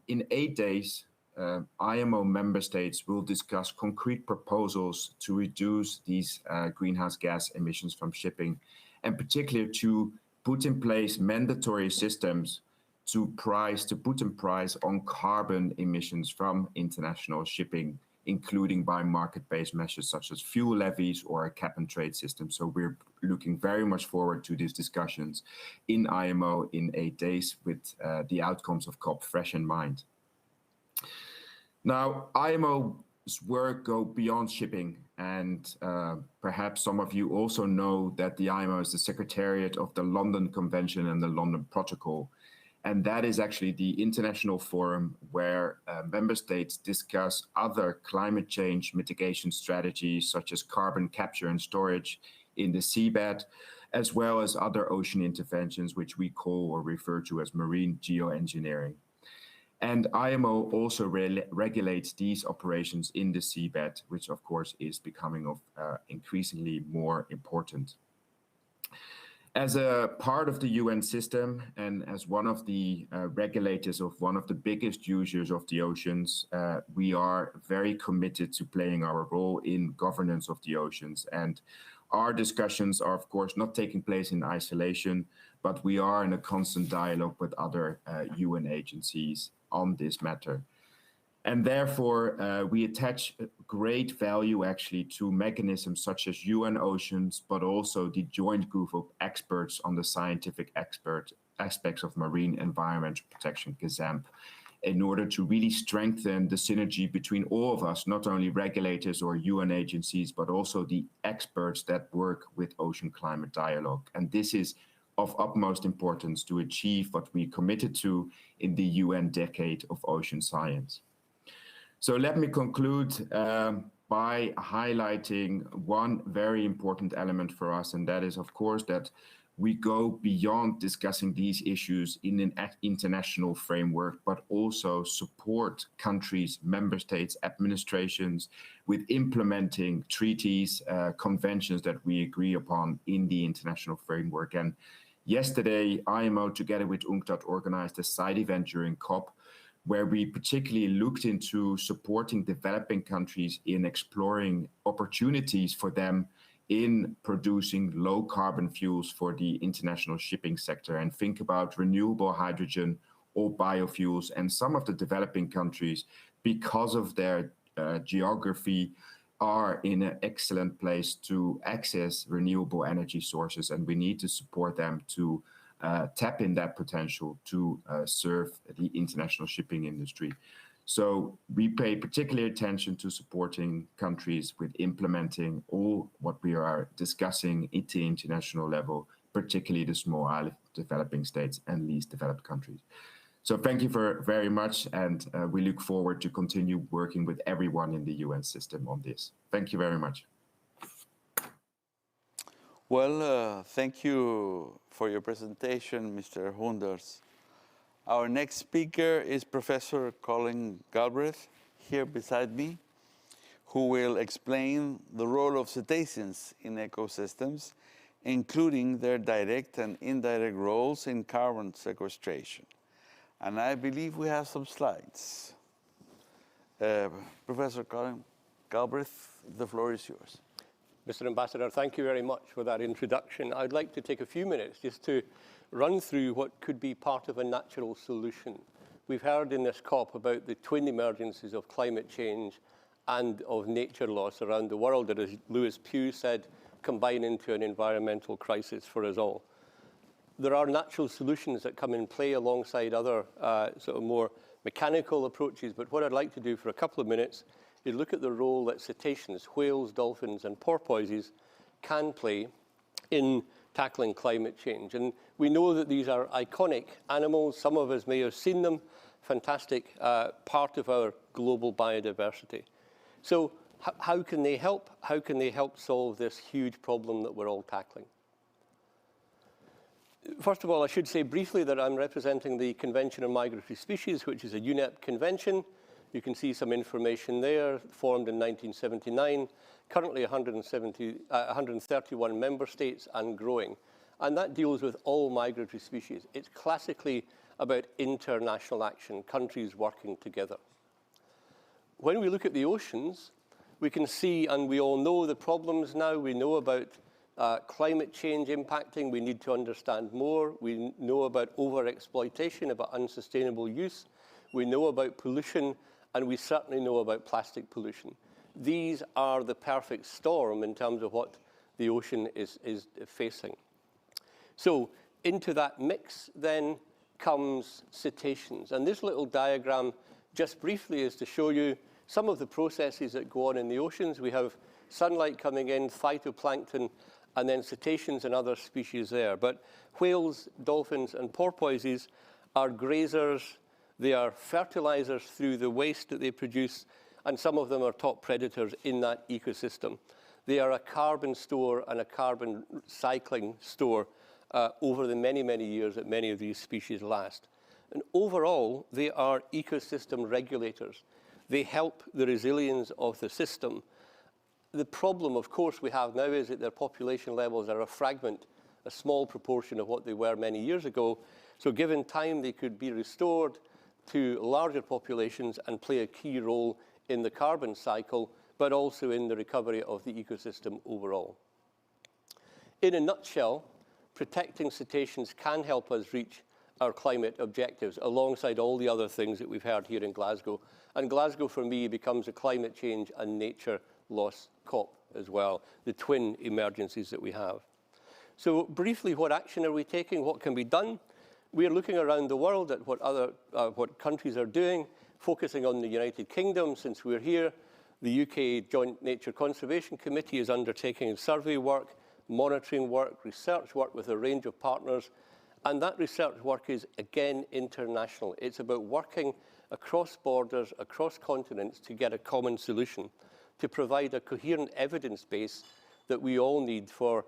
in 8 days, IMO member states will discuss concrete proposals to reduce these greenhouse gas emissions from shipping, and particularly to put in place mandatory systems to put in price on carbon emissions from international shipping, including by market-based measures such as fuel levies or a cap and trade system. So we're looking very much forward to these discussions in IMO in 8 days with the outcomes of COP fresh in mind. Now, IMO's work go beyond shipping, and perhaps some of you also know that the IMO is the Secretariat of the London Convention and the London Protocol. And that is actually the international forum where member states discuss other climate change mitigation strategies, such as carbon capture and storage in the seabed, as well as other ocean interventions, which we call or refer to as marine geoengineering. And IMO also regulates these operations in the seabed, which of course is becoming of increasingly more important. As a part of the UN system and as one of the regulators of one of the biggest users of the oceans, we are very committed to playing our role in governance of the oceans. And Our discussions are, of course, not taking place in isolation, but we are in a constant dialogue with other UN agencies on this matter. And therefore, we attach great value actually to mechanisms such as UN Oceans, but also the joint group of experts on the scientific aspects of marine environmental protection, GAZAMP, in order to really strengthen the synergy between all of us, not only regulators or UN agencies, but also the experts that work with ocean climate dialogue. And this is of utmost importance to achieve what we committed to in the UN Decade of Ocean Science. So let me conclude by highlighting one very important element for us, and that is, of course, that we go beyond discussing these issues in an international framework, but also support countries, member states, administrations with implementing treaties, conventions that we agree upon in the international framework. And yesterday, IMO, together with UNCTAD, organized a side event during COP, where we particularly looked into supporting developing countries in exploring opportunities for them in producing low carbon fuels for the international shipping sector, and think about renewable hydrogen or biofuels. And some of the developing countries, because of their geography, are in an excellent place to access renewable energy sources, and we need to support them to tap in that potential to serve the international shipping industry. So we pay particular attention to supporting countries with implementing all what we are discussing at the international level, particularly the small island developing states and least developed countries. So thank you very much, and we look forward to continue working with everyone in the UN system on this. Thank you very much. Well, thank you for your presentation, Mr. Hoenders. Our next speaker is Professor Colin Galbraith, here beside me, who will explain the role of cetaceans in ecosystems, including their direct and indirect roles in carbon sequestration. And I believe we have some slides. Professor Colin Galbraith, the floor is yours. Mr. Ambassador, thank you very much for that introduction. I'd like to take a few minutes just to run through what could be part of a natural solution. We've heard in this COP about the twin emergencies of climate change and of nature loss around the world that, as Lewis Pugh said, combine into an environmental crisis for us all. There are natural solutions that come in play alongside other sort of more mechanical approaches, but what I'd like to do for a couple of minutes is look at the role that cetaceans, whales, dolphins, and porpoises can play in tackling climate change. And we know that these are iconic animals. Some of us may have seen them. Fantastic part of our global biodiversity. So how can they help? How can they help solve this huge problem that we're all tackling? First of all, I should say briefly that I'm representing the Convention on Migratory Species, which is a UNEP convention. You can see some information there, formed in 1979, currently 131 member states and growing. And that deals with all migratory species. It's classically about international action, countries working together. When we look at the oceans, we can see, and we all know the problems now. We know about climate change impacting. We need to understand more. We know about overexploitation, about unsustainable use. We know about pollution, and we certainly know about plastic pollution. These are the perfect storm in terms of what the ocean is facing. So into that mix then comes cetaceans. And this little diagram, just briefly, is to show you some of the processes that go on in the oceans. We have sunlight coming in, phytoplankton, and then cetaceans and other species there. But whales, dolphins, and porpoises are grazers. They are fertilizers through the waste that they produce, and some of them are top predators in that ecosystem. They are a carbon store and a carbon cycling store over the many, many years that many of these species last. And overall, they are ecosystem regulators. They help the resilience of the system. The problem, of course, we have now is that their population levels are a fragment, a small proportion of what they were many years ago. So given time, they could be restored to larger populations and play a key role in the carbon cycle, but also in the recovery of the ecosystem overall. In a nutshell, protecting cetaceans can help us reach our climate objectives alongside all the other things that we've heard here in Glasgow. And Glasgow, for me, becomes a climate change and nature loss COP as well, the twin emergencies that we have. So briefly, what action are we taking? What can be done? We are looking around the world at what countries are doing, focusing on the United Kingdom. Since we're here, the UK Joint Nature Conservation Committee is undertaking survey work, monitoring work, research work with a range of partners. And that research work is, again, international. It's about working across borders, across continents to get a common solution, to provide a coherent evidence base that we all need for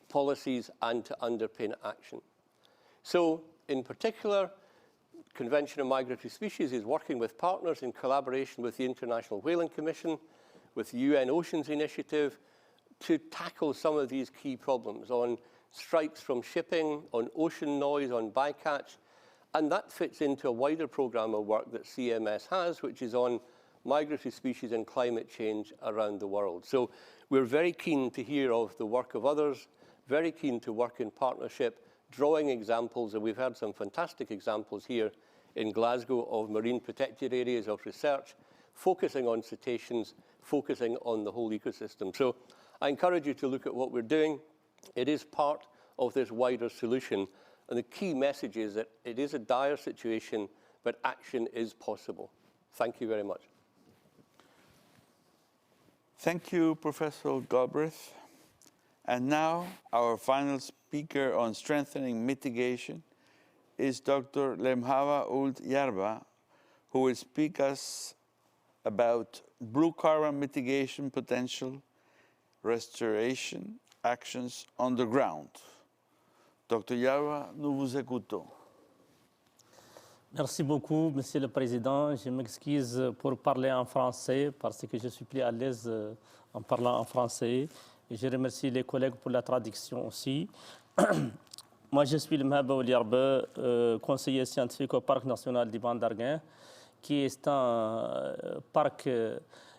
policies and to underpin action. So, in particular, Convention on Migratory Species is working with partners in collaboration with the International Whaling Commission, with the UN Oceans Initiative, to tackle some of these key problems on strikes from shipping, on ocean noise, on bycatch. And that fits into a wider program of work that CMS has, which is on migratory species and climate change around the world. So we're very keen to hear of the work of others, very keen to work in partnership, drawing examples, and we've had some fantastic examples here in Glasgow of marine protected areas of research, focusing on cetaceans, focusing on the whole ecosystem. So I encourage you to look at what we're doing. It is part of this wider solution. And the key message is that it is a dire situation, but action is possible. Thank you very much. Thank you, Professor Galbraith. And now, our final speaker on strengthening mitigation is Dr. Lemhava Ould Yarba, who will speak us about blue carbon mitigation potential, restoration actions on the ground. Dr. Yarba, nous vous écoutons. Merci beaucoup, Monsieur le Président. Je m'excuse pour parler en français parce que je suis plus à l'aise en parlant en français. Et je remercie les collègues pour la traduction aussi. Moi, je suis Muhamed Ould Yarba, conseiller scientifique au Parc national du Ban d'Arguin, qui est un parc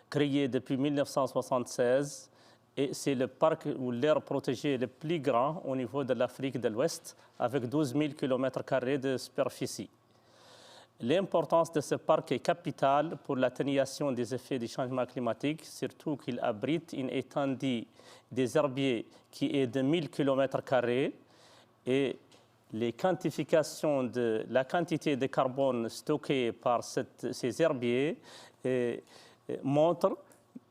créé depuis 1976. Et c'est le parc ou l'aire protégée le plus grand au niveau de l'Afrique de l'Ouest, avec 12 000 km² de superficie. L'importance de ce parc est capitale pour l'atténuation des effets du changement climatique, surtout qu'il abrite une étendue des herbiers qui est de 1000 km² et les quantifications de la quantité de carbone stockée par ces herbiers montrent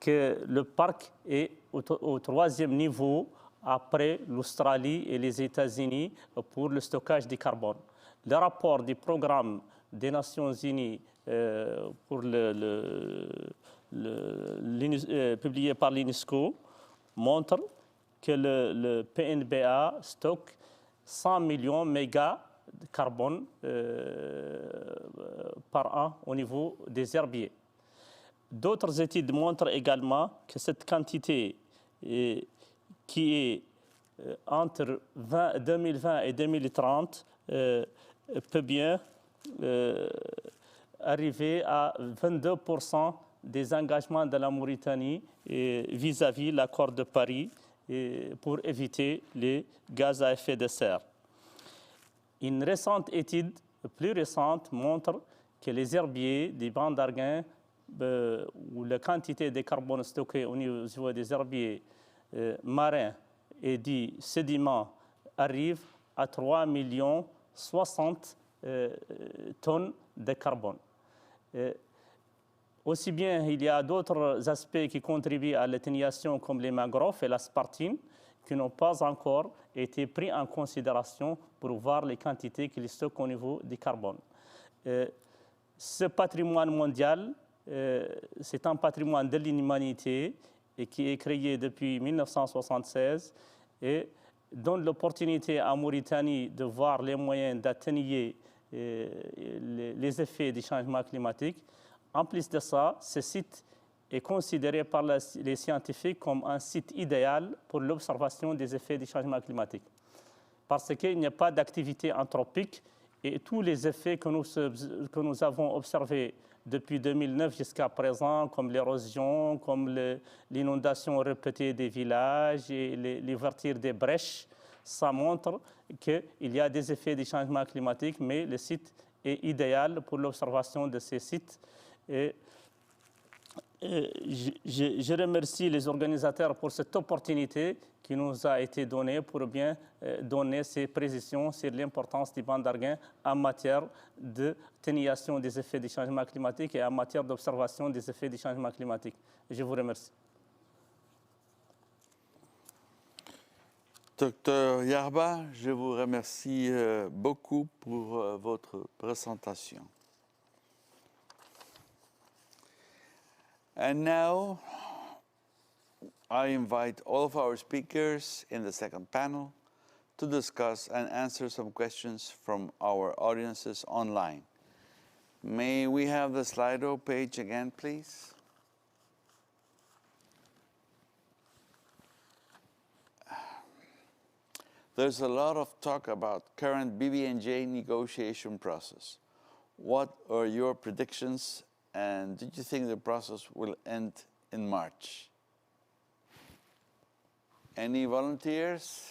que le parc est au troisième niveau après l'Australie et les États-Unis pour le stockage du carbone. Le rapport du programme des Nations Unies publié par l'UNESCO montre que le PNBA stocke 100 millions de mégas de carbone par an au niveau des herbiers. D'autres études montrent également que cette quantité qui est entre 2020 et 2030 peut bien arriver à 22% des engagements de la Mauritanie vis-à-vis de l'accord de Paris pour éviter les gaz à effet de serre. Une récente étude, plus récente, montre que les herbiers du Ban d'Arguin où la quantité de carbone stocké au niveau des herbiers marins et du sédiment arrive à 3 60 000 tonnes de carbone. Aussi bien, il y a d'autres aspects qui contribuent à l'atténuation comme les mangroves et l'aspartame qui n'ont pas encore été pris en considération pour voir les quantités qu'ils stockent au niveau du carbone. Ce patrimoine mondial, c'est un patrimoine de l'humanité et qui est créé depuis 1976 et donne l'opportunité à Mauritanie de voir les moyens d'atténuer les effets du changement climatique. En plus de ça, ce site est considéré par les scientifiques comme un site idéal pour l'observation des effets du changement climatique. Parce qu'il n'y a pas d'activité anthropique et tous les effets que nous avons observés depuis 2009 jusqu'à présent, comme l'érosion, comme l'inondation répétée des villages et l'ouverture des brèches, ça montre qu'il y a des effets du changement climatique, mais le site est idéal pour l'observation de ces sites. Et je remercie les organisateurs pour cette opportunité qui nous a été donnée pour bien donner ces précisions sur l'importance du banc d'Arguin en matière d'atténuation des effets du changement climatique et en matière d'observation des effets du changement climatique. Je vous remercie. Docteur Yarba, je vous remercie beaucoup pour votre présentation. And now, I invite all of our speakers in the second panel to discuss and answer some questions from our audiences online. May we have the Slido page again, please? There's a lot of talk about current BBNJ negotiation process. What are your predictions, and do you think the process will end in March? Any volunteers?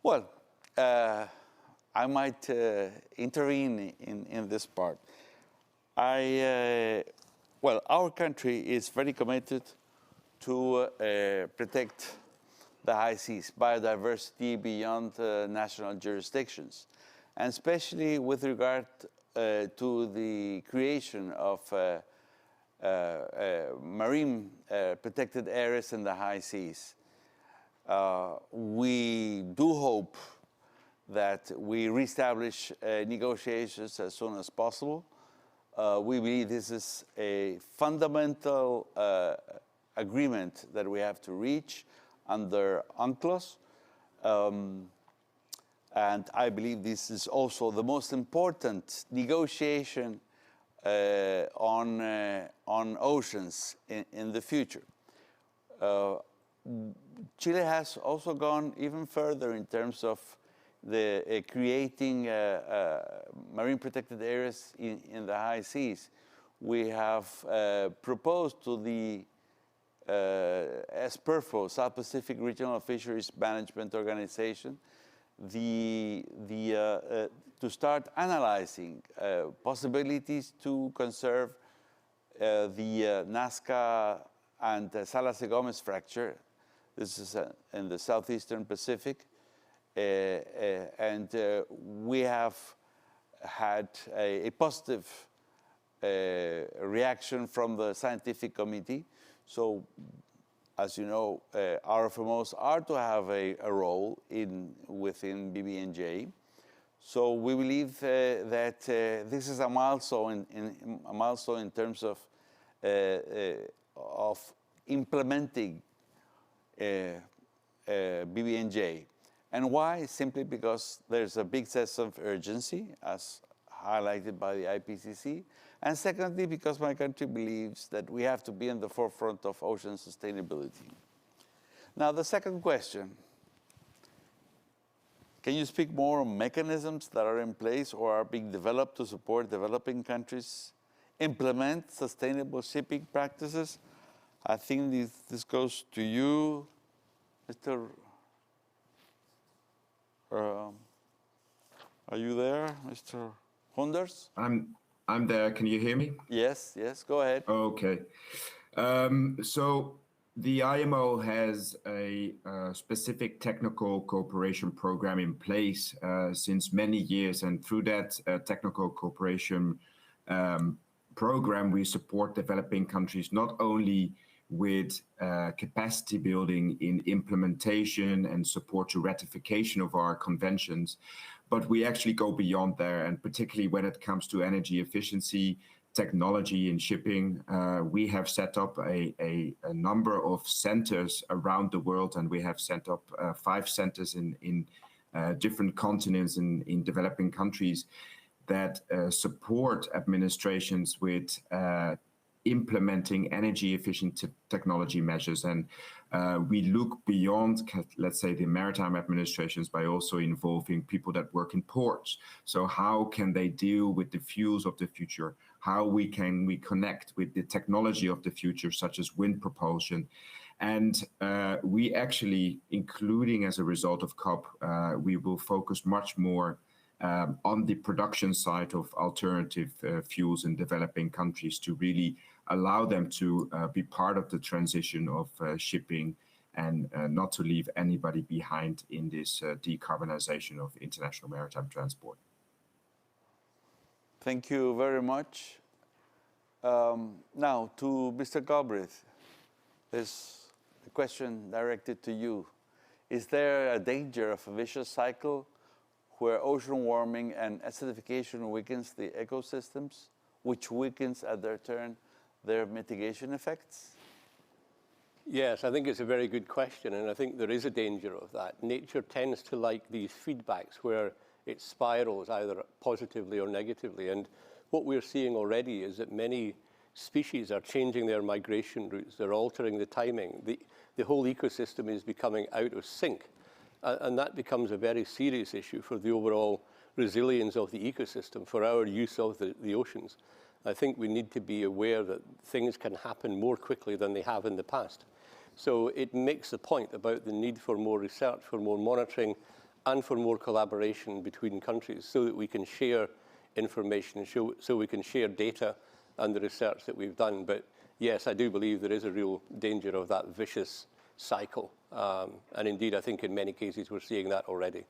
Well, I might intervene in this part. Well, our country is very committed to protect the high seas, biodiversity beyond national jurisdictions, and especially with regard to the creation of marine protected areas in the high seas. We do hope that we reestablish negotiations as soon as possible. We believe this is a fundamental agreement that we have to reach under UNCLOS. And I believe this is also the most important negotiation on oceans in the future. Chile has also gone even further in terms of the creating marine protected areas in the high seas. We have proposed to the SPERFO, South Pacific Regional Fisheries Management Organization, to start analyzing possibilities to conserve the Nazca and Salas de Gomez fracture. This is in the southeastern Pacific. And we have had a positive reaction from the scientific committee. So, as you know, RFMOs are to have a role within BBNJ. So we believe that this is a milestone in terms of implementing BBNJ. And why? Simply because there's a big sense of urgency, as highlighted by the IPCC. And secondly, because my country believes that we have to be in the forefront of ocean sustainability. Now, the second question. Can you speak more on mechanisms that are in place or are being developed to support developing countries implement sustainable shipping practices? I think this goes to you, Mr. Are you there, Mr. Honders? I'm there. Can you hear me? Yes, go ahead. Okay. So the IMO has a specific technical cooperation program in place since many years, and through that technical cooperation program, we support developing countries not only with capacity building in implementation and support to ratification of our conventions, but we actually go beyond there, and particularly when it comes to energy efficiency, technology in shipping, we have set up a number of centers around the world, and we have set up 5 centers in different continents in developing countries that support administrations with implementing energy efficient technology measures. And we look beyond, let's say, the maritime administrations by also involving people that work in ports. So how can they deal with the fuels of the future? How can we connect with the technology of the future, such as wind propulsion? And we actually, including as a result of COP, we will focus much more on the production side of alternative fuels in developing countries to really allow them to be part of the transition of shipping and not to leave anybody behind in this decarbonization of international maritime transport. Thank you very much. Now to Mr. Galbraith, there's a question directed to you. Is there a danger of a vicious cycle where ocean warming and acidification weakens the ecosystems, which weakens at their turn their mitigation effects? Yes, I think it's a very good question, and I think there is a danger of that. Nature tends to like these feedbacks where it spirals either positively or negatively, and what we're seeing already is that many species are changing their migration routes, they're altering the timing. The whole ecosystem is becoming out of sync, and that becomes a very serious issue for the overall resilience of the ecosystem, for our use of the oceans. I think we need to be aware that things can happen more quickly than they have in the past. So it makes the point about the need for more research, for more monitoring, and for more collaboration between countries so that we can share information, so we can share data and the research that we've done. But yes, I do believe there is a real danger of that vicious cycle. And indeed, I think in many cases we're seeing that already.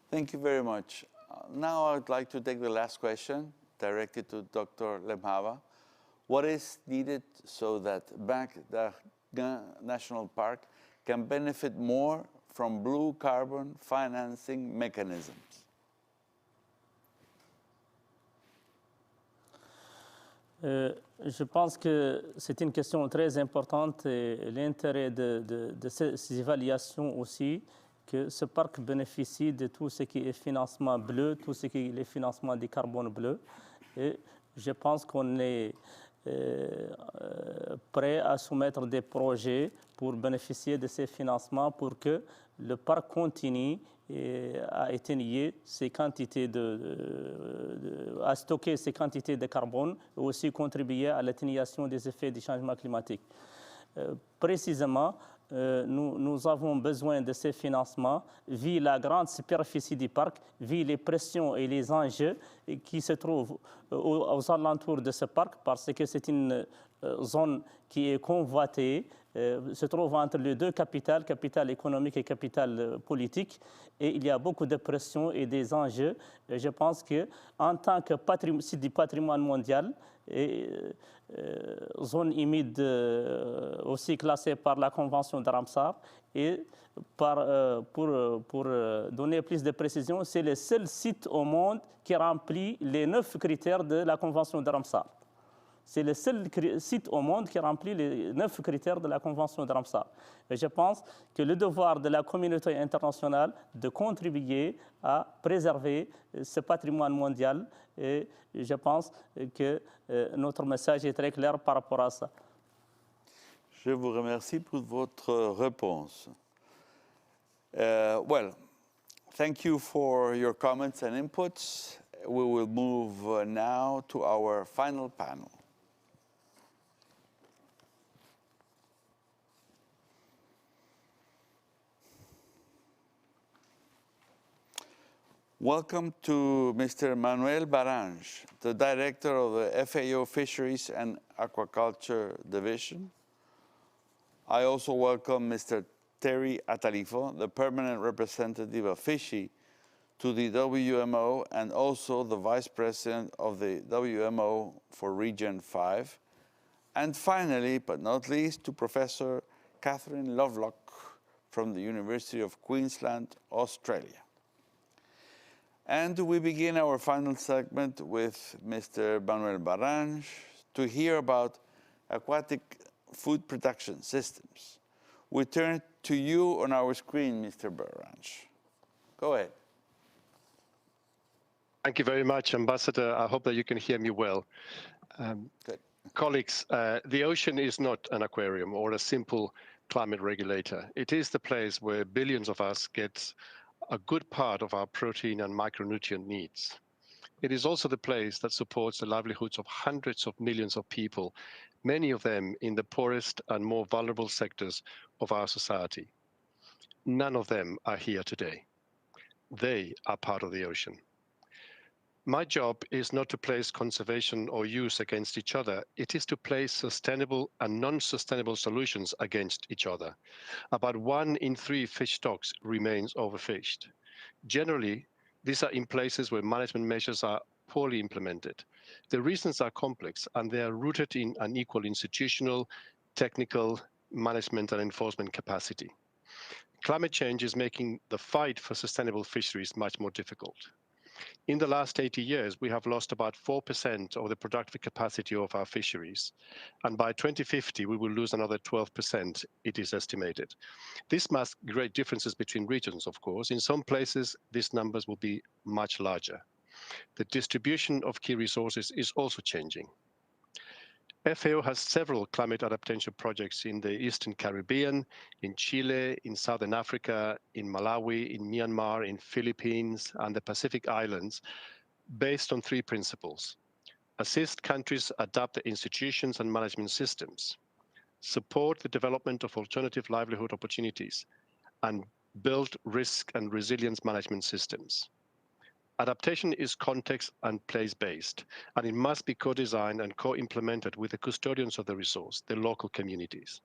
Thank you very much. Now I'd like to take the last question directed to Dr. Lemhava. What is needed so that Baghdad National Park can benefit more from blue carbon financing mechanisms? Je pense que c'est une question très importante et l'intérêt de ces évaluations aussi, que ce parc bénéficie de tout ce qui est financement bleu, tout ce qui est le financement du carbone bleu. Et je pense qu'on est prêt à soumettre des projets pour bénéficier de ces financements pour que le parc continue à atténuer ces quantités à stocker ces quantités de carbone et aussi contribuer à l'atténuation des effets du changement climatique. Précisément, nous avons besoin de ces financements vu la grande superficie du parc, vu les pressions et les enjeux qui se trouvent aux alentours de ce parc, parce que c'est une zone qui est convoitée, se trouve entre les deux capitales, capitale économique et capitale politique, et il y a beaucoup de pression et des enjeux. Et je pense qu'en tant que site du patrimoine mondial, et zone humide aussi classée par la Convention de Ramsar, et pour donner plus de précision, c'est le seul site au monde qui remplit les 9 critères de la Convention de Ramsar. C'est le seul site au monde qui remplit les 9 critères de la Convention de Ramsar. Et je pense que le devoir de la communauté internationale de contribuer à préserver ce patrimoine mondial, et je pense que notre message est très clair par rapport à ça. Je vous remercie pour votre réponse. Well, thank you for your comments and inputs. We will move now to our final panel. Welcome to Mr. Manuel Barange, the Director of the FAO Fisheries and Aquaculture Division. I also welcome Mr. Terry Atalifo, the Permanent Representative of Fishy to the WMO and also the Vice President of the WMO for Region 5. And finally, but not least, to Professor Catherine Lovelock from the University of Queensland, Australia. And we begin our final segment with Mr. Manuel Barange to hear about aquatic food production systems. We turn to you on our screen, Mr. Barange. Go ahead. Thank you very much, Ambassador. I hope that you can hear me well. Good. Colleagues, the ocean is not an aquarium or a simple climate regulator. It is the place where billions of us get a good part of our protein and micronutrient needs. It is also the place that supports the livelihoods of hundreds of millions of people, many of them in the poorest and more vulnerable sectors of our society. None of them are here today. They are part of the ocean. My job is not to place conservation or use against each other. It is to place sustainable and non-sustainable solutions against each other. About 1 in 3 fish stocks remains overfished. Generally, these are in places where management measures are poorly implemented. The reasons are complex and they are rooted in unequal institutional, technical, management and enforcement capacity. Climate change is making the fight for sustainable fisheries much more difficult. In the last 80 years, we have lost about 4% of the productive capacity of our fisheries. And by 2050, we will lose another 12%, it is estimated. This masks great differences between regions, of course. In some places, these numbers will be much larger. The distribution of key resources is also changing. FAO has several climate adaptation projects in the Eastern Caribbean, in Chile, in Southern Africa, in Malawi, in Myanmar, in Philippines, and the Pacific Islands, based on 3 principles. Assist countries adapt their institutions and management systems, support the development of alternative livelihood opportunities, and build risk and resilience management systems. Adaptation is context and place-based, and it must be co-designed and co-implemented with the custodians of the resource, the local communities.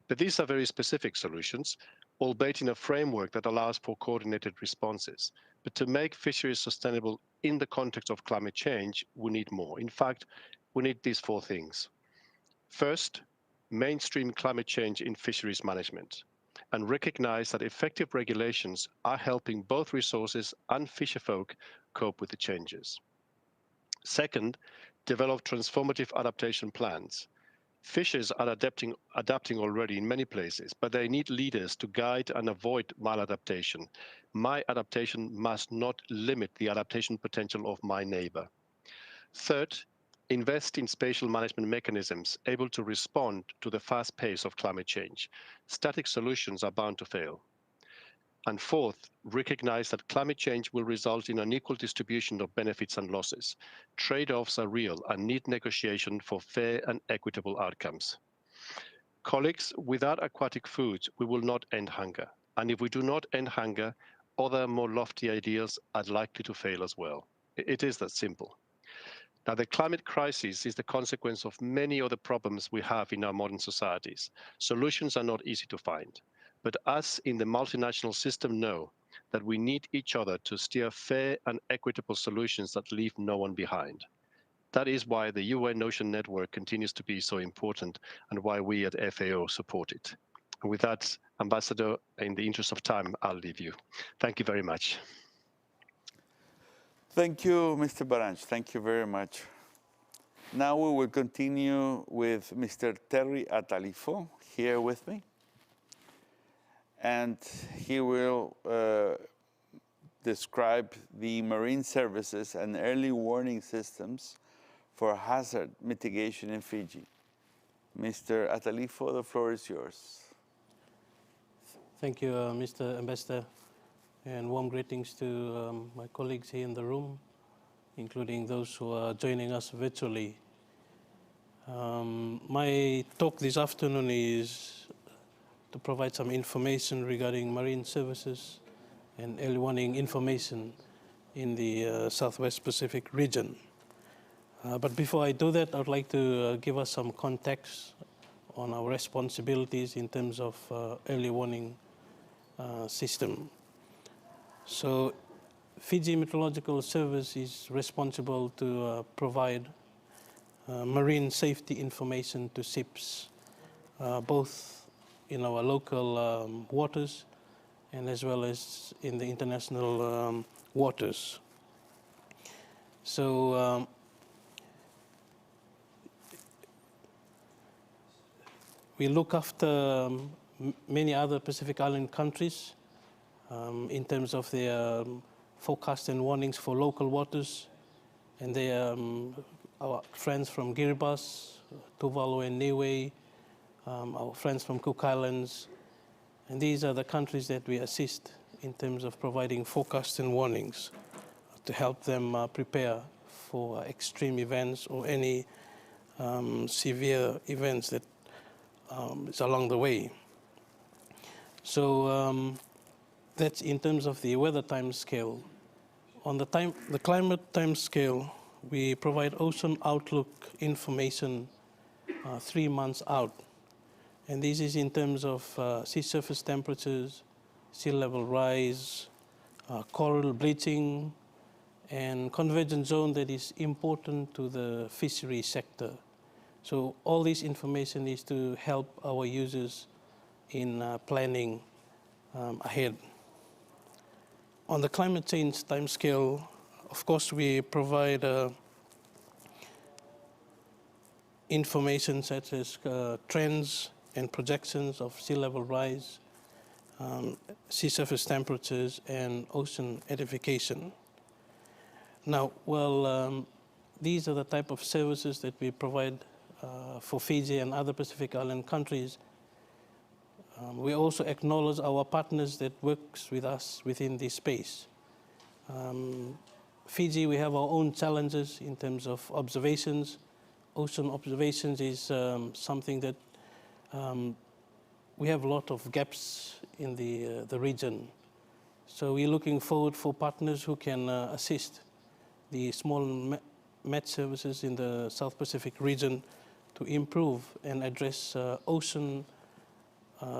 But these are very specific solutions, albeit in a framework that allows for coordinated responses. But to make fisheries sustainable in the context of climate change, we need more. In fact, we need these 4 things. First, mainstream climate change in fisheries management, and recognize that effective regulations are helping both resources and fisherfolk cope with the changes. Second, develop transformative adaptation plans. Fishers are adapting already in many places, but they need leaders to guide and avoid maladaptation. My adaptation must not limit the adaptation potential of my neighbor. Third, invest in spatial management mechanisms able to respond to the fast pace of climate change. Static solutions are bound to fail. And fourth, recognize that climate change will result in an equal distribution of benefits and losses. Trade-offs are real and need negotiation for fair and equitable outcomes. Colleagues, without aquatic foods, we will not end hunger. And if we do not end hunger, other more lofty ideas are likely to fail as well. It is that simple. Now, the climate crisis is the consequence of many other problems we have in our modern societies. Solutions are not easy to find, but us in the multinational system know that we need each other to steer fair and equitable solutions that leave no one behind. That is why the UN Ocean Network continues to be so important and why we at FAO support it. And with that, Ambassador, in the interest of time, I'll leave you. Thank you very much. Thank you, Mr. Baranch. Thank you very much. Now we will continue with Mr. Terry Atalifo here with me. And he will describe the marine services and early warning systems for hazard mitigation in Fiji. Mr. Atalifo, the floor is yours. Thank you, Mr. Ambassador, and warm greetings to my colleagues here in the room, including those who are joining us virtually. My talk this afternoon is to provide some information regarding marine services and early warning information in the Southwest Pacific region. But before I do that, I'd like to give us some context on our responsibilities in terms of early warning system. So Fiji Meteorological Service is responsible to provide marine safety information to ships, both in our local waters and as well as in the international waters. So we look after many other Pacific Island countries in terms of their forecast and warnings for local waters, and they are our friends from Kiribati, Tuvalu and Niue, our friends from Cook Islands. And these are the countries that we assist in terms of providing forecasts and warnings to help them prepare for extreme events or any severe events that is along the way. So that's in terms of the weather time scale. On the climate time scale, we provide ocean outlook information 3 months out. And this is in terms of sea surface temperatures, sea level rise, coral bleaching, and convergence zone that is important to the fishery sector. So all this information is to help our users in planning ahead. On the climate change timescale, of course, we provide information such as trends and projections of sea level rise, sea surface temperatures, and ocean acidification. Now, well, these are the type of services that we provide for Fiji and other Pacific Island countries. We also acknowledge our partners that works with us within this space. Fiji, we have our own challenges in terms of observations. Ocean observations is something that we have a lot of gaps in the region. So we're looking forward for partners who can assist the small met services in the South Pacific region to improve and address ocean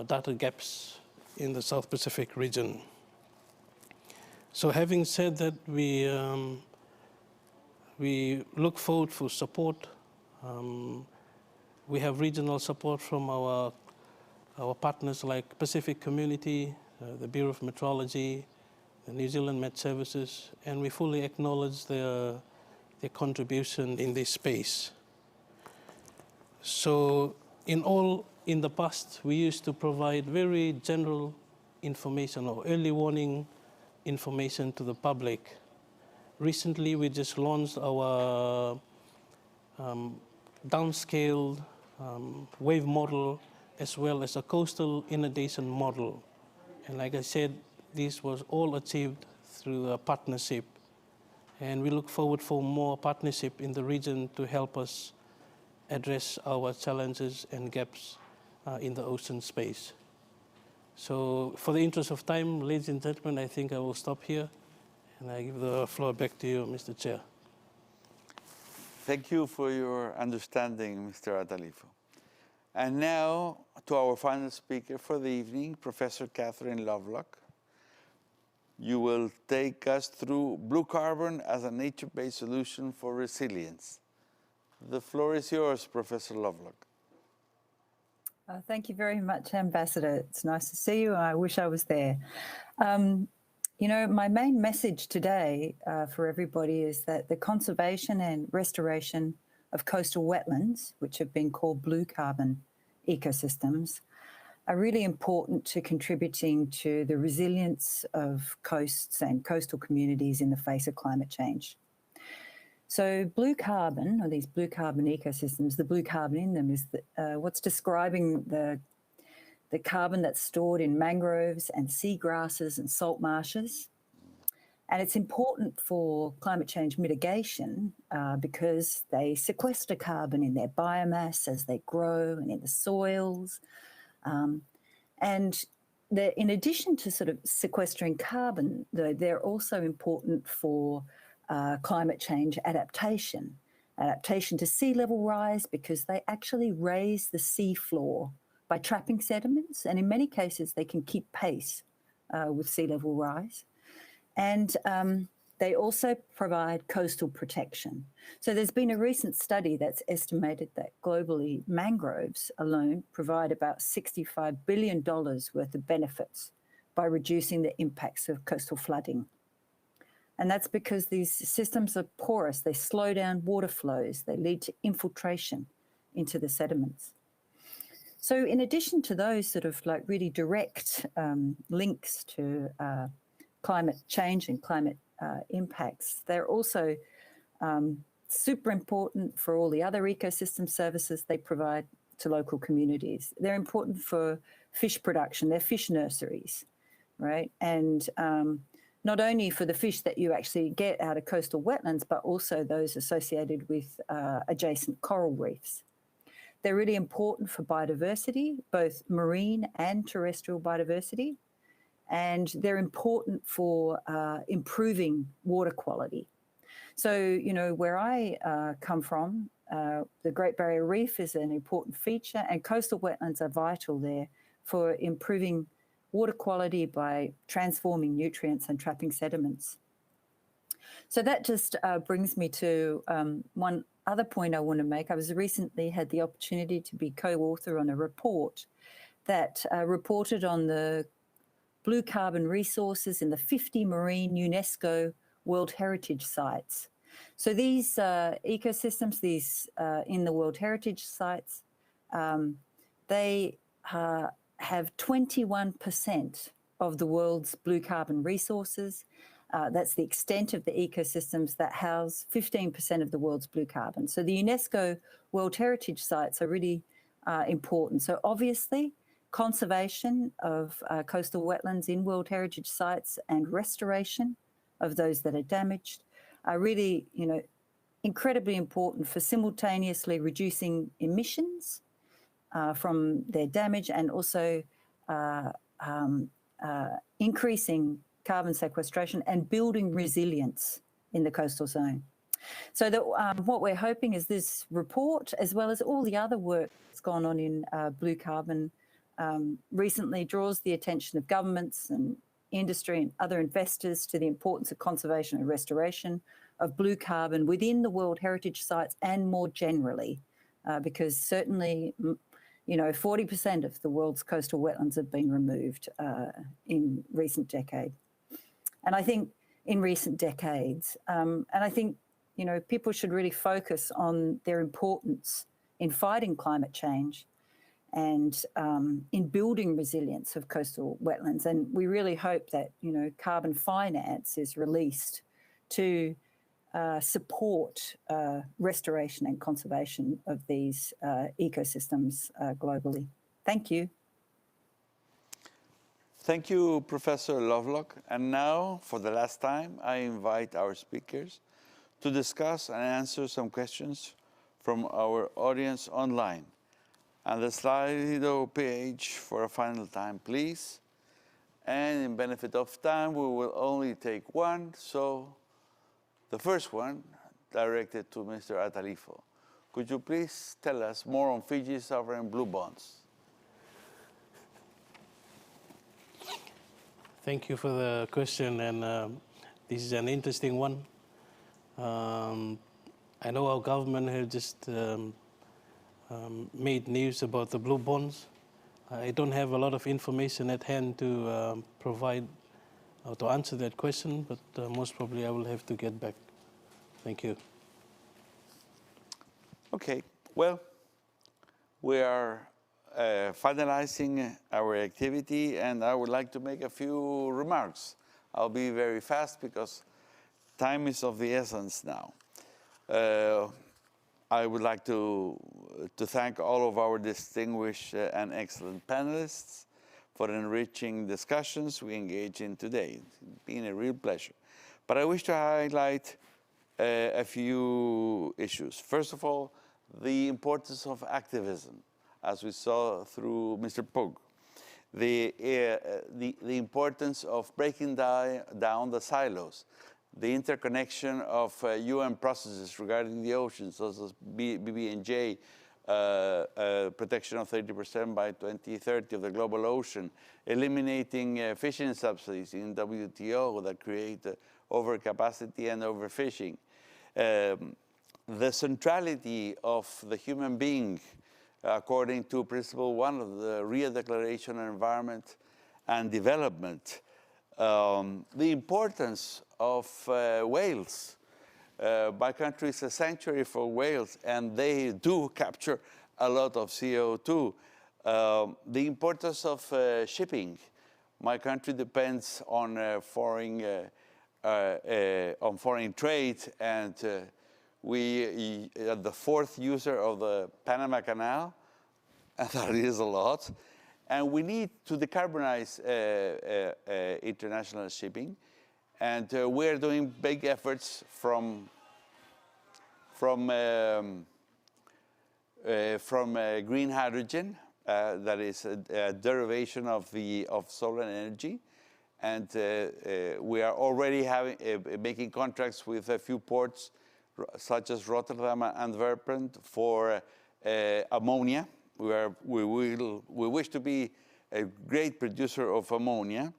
data gaps in the South Pacific region. So having said that, we look forward for support. We have regional support from our partners like Pacific Community, the Bureau of Meteorology, the New Zealand Met Services, and we fully acknowledge their contribution in this space. So in the past, we used to provide very general information or early warning information to the public. Recently, we just launched our downscaled wave model as well as a coastal inundation model. And like I said, this was all achieved through a partnership. And we look forward for more partnership in the region to help us address our challenges and gaps in the ocean space. So for the interest of time, ladies and gentlemen, I think I will stop here. And I give the floor back to you, Mr. Chair. Thank you for your understanding, Mr. Atalifo. And now to our final speaker for the evening, Professor Catherine Lovelock. You will take us through blue carbon as a nature-based solution for resilience. The floor is yours, Professor Lovelock. Thank you very much, Ambassador. It's nice to see you. I wish I was there. You know, my main message today for everybody is that the conservation and restoration of coastal wetlands, which have been called blue carbon ecosystems, are really important to contributing to the resilience of coasts and coastal communities in the face of climate change. So blue carbon, or these blue carbon ecosystems, the blue carbon in them is what's describing the carbon that's stored in mangroves and seagrasses and salt marshes. And it's important for climate change mitigation because they sequester carbon in their biomass as they grow and in the soils. And in addition to sort of sequestering carbon, they're also important for climate change adaptation to sea level rise, because they actually raise the sea floor by trapping sediments, and in many cases they can keep pace with sea level rise. And they also provide coastal protection. So there's been a recent study that's estimated that globally mangroves alone provide about $65 billion worth of benefits by reducing the impacts of coastal flooding. And that's because these systems are porous, they slow down water flows, they lead to infiltration into the sediments. So in addition to those sort of like really direct links to climate change and climate impacts, they're also super important for all the other ecosystem services they provide to local communities. They're important for fish production, they're fish nurseries, right? And not only for the fish that you actually get out of coastal wetlands, but also those associated with adjacent coral reefs. They're really important for biodiversity, both marine and terrestrial biodiversity, and they're important for improving water quality. So, you know, where I come from, the Great Barrier Reef is an important feature, and coastal wetlands are vital there for improving water quality by transforming nutrients and trapping sediments. So that just brings me to one other point I want to make. I was recently had the opportunity to be co-author on a report that reported on the blue carbon resources in the 50 marine UNESCO World Heritage Sites. So these ecosystems, these in the World Heritage Sites, they have 21% of the world's blue carbon resources. That's the extent of the ecosystems that house 15% of the world's blue carbon. So the UNESCO World Heritage Sites are really important. So obviously, conservation of coastal wetlands in World Heritage Sites and restoration of those that are damaged are really, you know, incredibly important for simultaneously reducing emissions from their damage and also increasing carbon sequestration and building resilience in the coastal zone. So that, what we're hoping is this report, as well as all the other work that's gone on in blue carbon, recently draws the attention of governments and industry and other investors to the importance of conservation and restoration of blue carbon within the World Heritage Sites and more generally, because certainly, you know, 40% of the world's coastal wetlands have been removed in recent decades. And I think in recent decades, and I think, you know, people should really focus on their importance in fighting climate change and in building resilience of coastal wetlands. And we really hope that, you know, carbon finance is released to support restoration and conservation of these ecosystems globally. Thank you. Thank you, Professor Lovelock. And now, for the last time, I invite our speakers to discuss and answer some questions from our audience online. And the Slido page for a final time, please. And in benefit of time, we will only take one. So the first one, directed to Mr. Atalifo. Could you please tell us more on Fiji's sovereign blue bonds? Thank you for the question, and this is an interesting one. I know our government has just made news about the blue bonds. I don't have a lot of information at hand to provide or to answer that question, but most probably I will have to get back. Thank you. Okay, well, we are finalizing our activity, and I would like to make a few remarks. I'll be very fast because time is of the essence now. I would like to thank all of our distinguished and excellent panelists for enriching discussions we engage in today. It's been a real pleasure. But I wish to highlight a few issues. First of all, the importance of activism, as we saw through Mr. Pug. The importance of breaking down the silos, the interconnection of UN processes regarding the oceans, such as BBNJ, protection of 30% by 2030 of the global ocean, eliminating fishing subsidies in WTO that create overcapacity and overfishing, the centrality of the human being, according to Principle 1 of the Rio Declaration on Environment and Development, the importance of whales. My country is a sanctuary for whales, and they do capture a lot of CO2. The importance of shipping. My country depends on foreign trade, and We are the fourth user of the Panama Canal, and that is a lot. And we need to decarbonize international shipping. And we're doing big efforts from green hydrogen, that is a derivation of solar energy. And we are already making contracts with a few ports, such as Rotterdam and Antwerp, for ammonia. We wish to be a great producer of ammonia.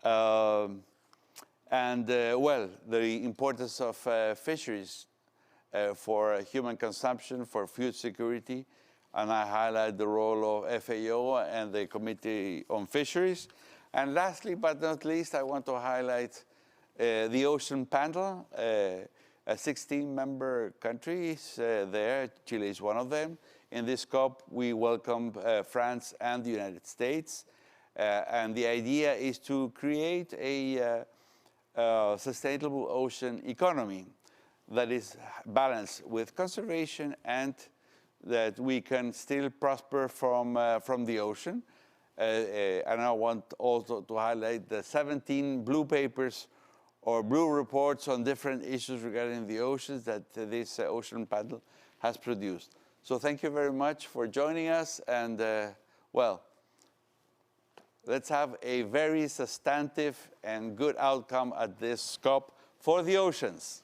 Well, the importance of fisheries for human consumption, for food security, and I highlight the role of FAO and the Committee on Fisheries. And lastly, but not least, I want to highlight the Ocean Panel, 16-member countries there. Chile is one of them. In this COP, we welcome France and the United States. And the idea is to create a sustainable ocean economy that is balanced with conservation and that we can still prosper from the ocean. And I want also to highlight the 17 blue papers or blue reports on different issues regarding the oceans that this Ocean Panel has produced. So thank you very much for joining us. And well, let's have a very substantive and good outcome at this COP for the oceans.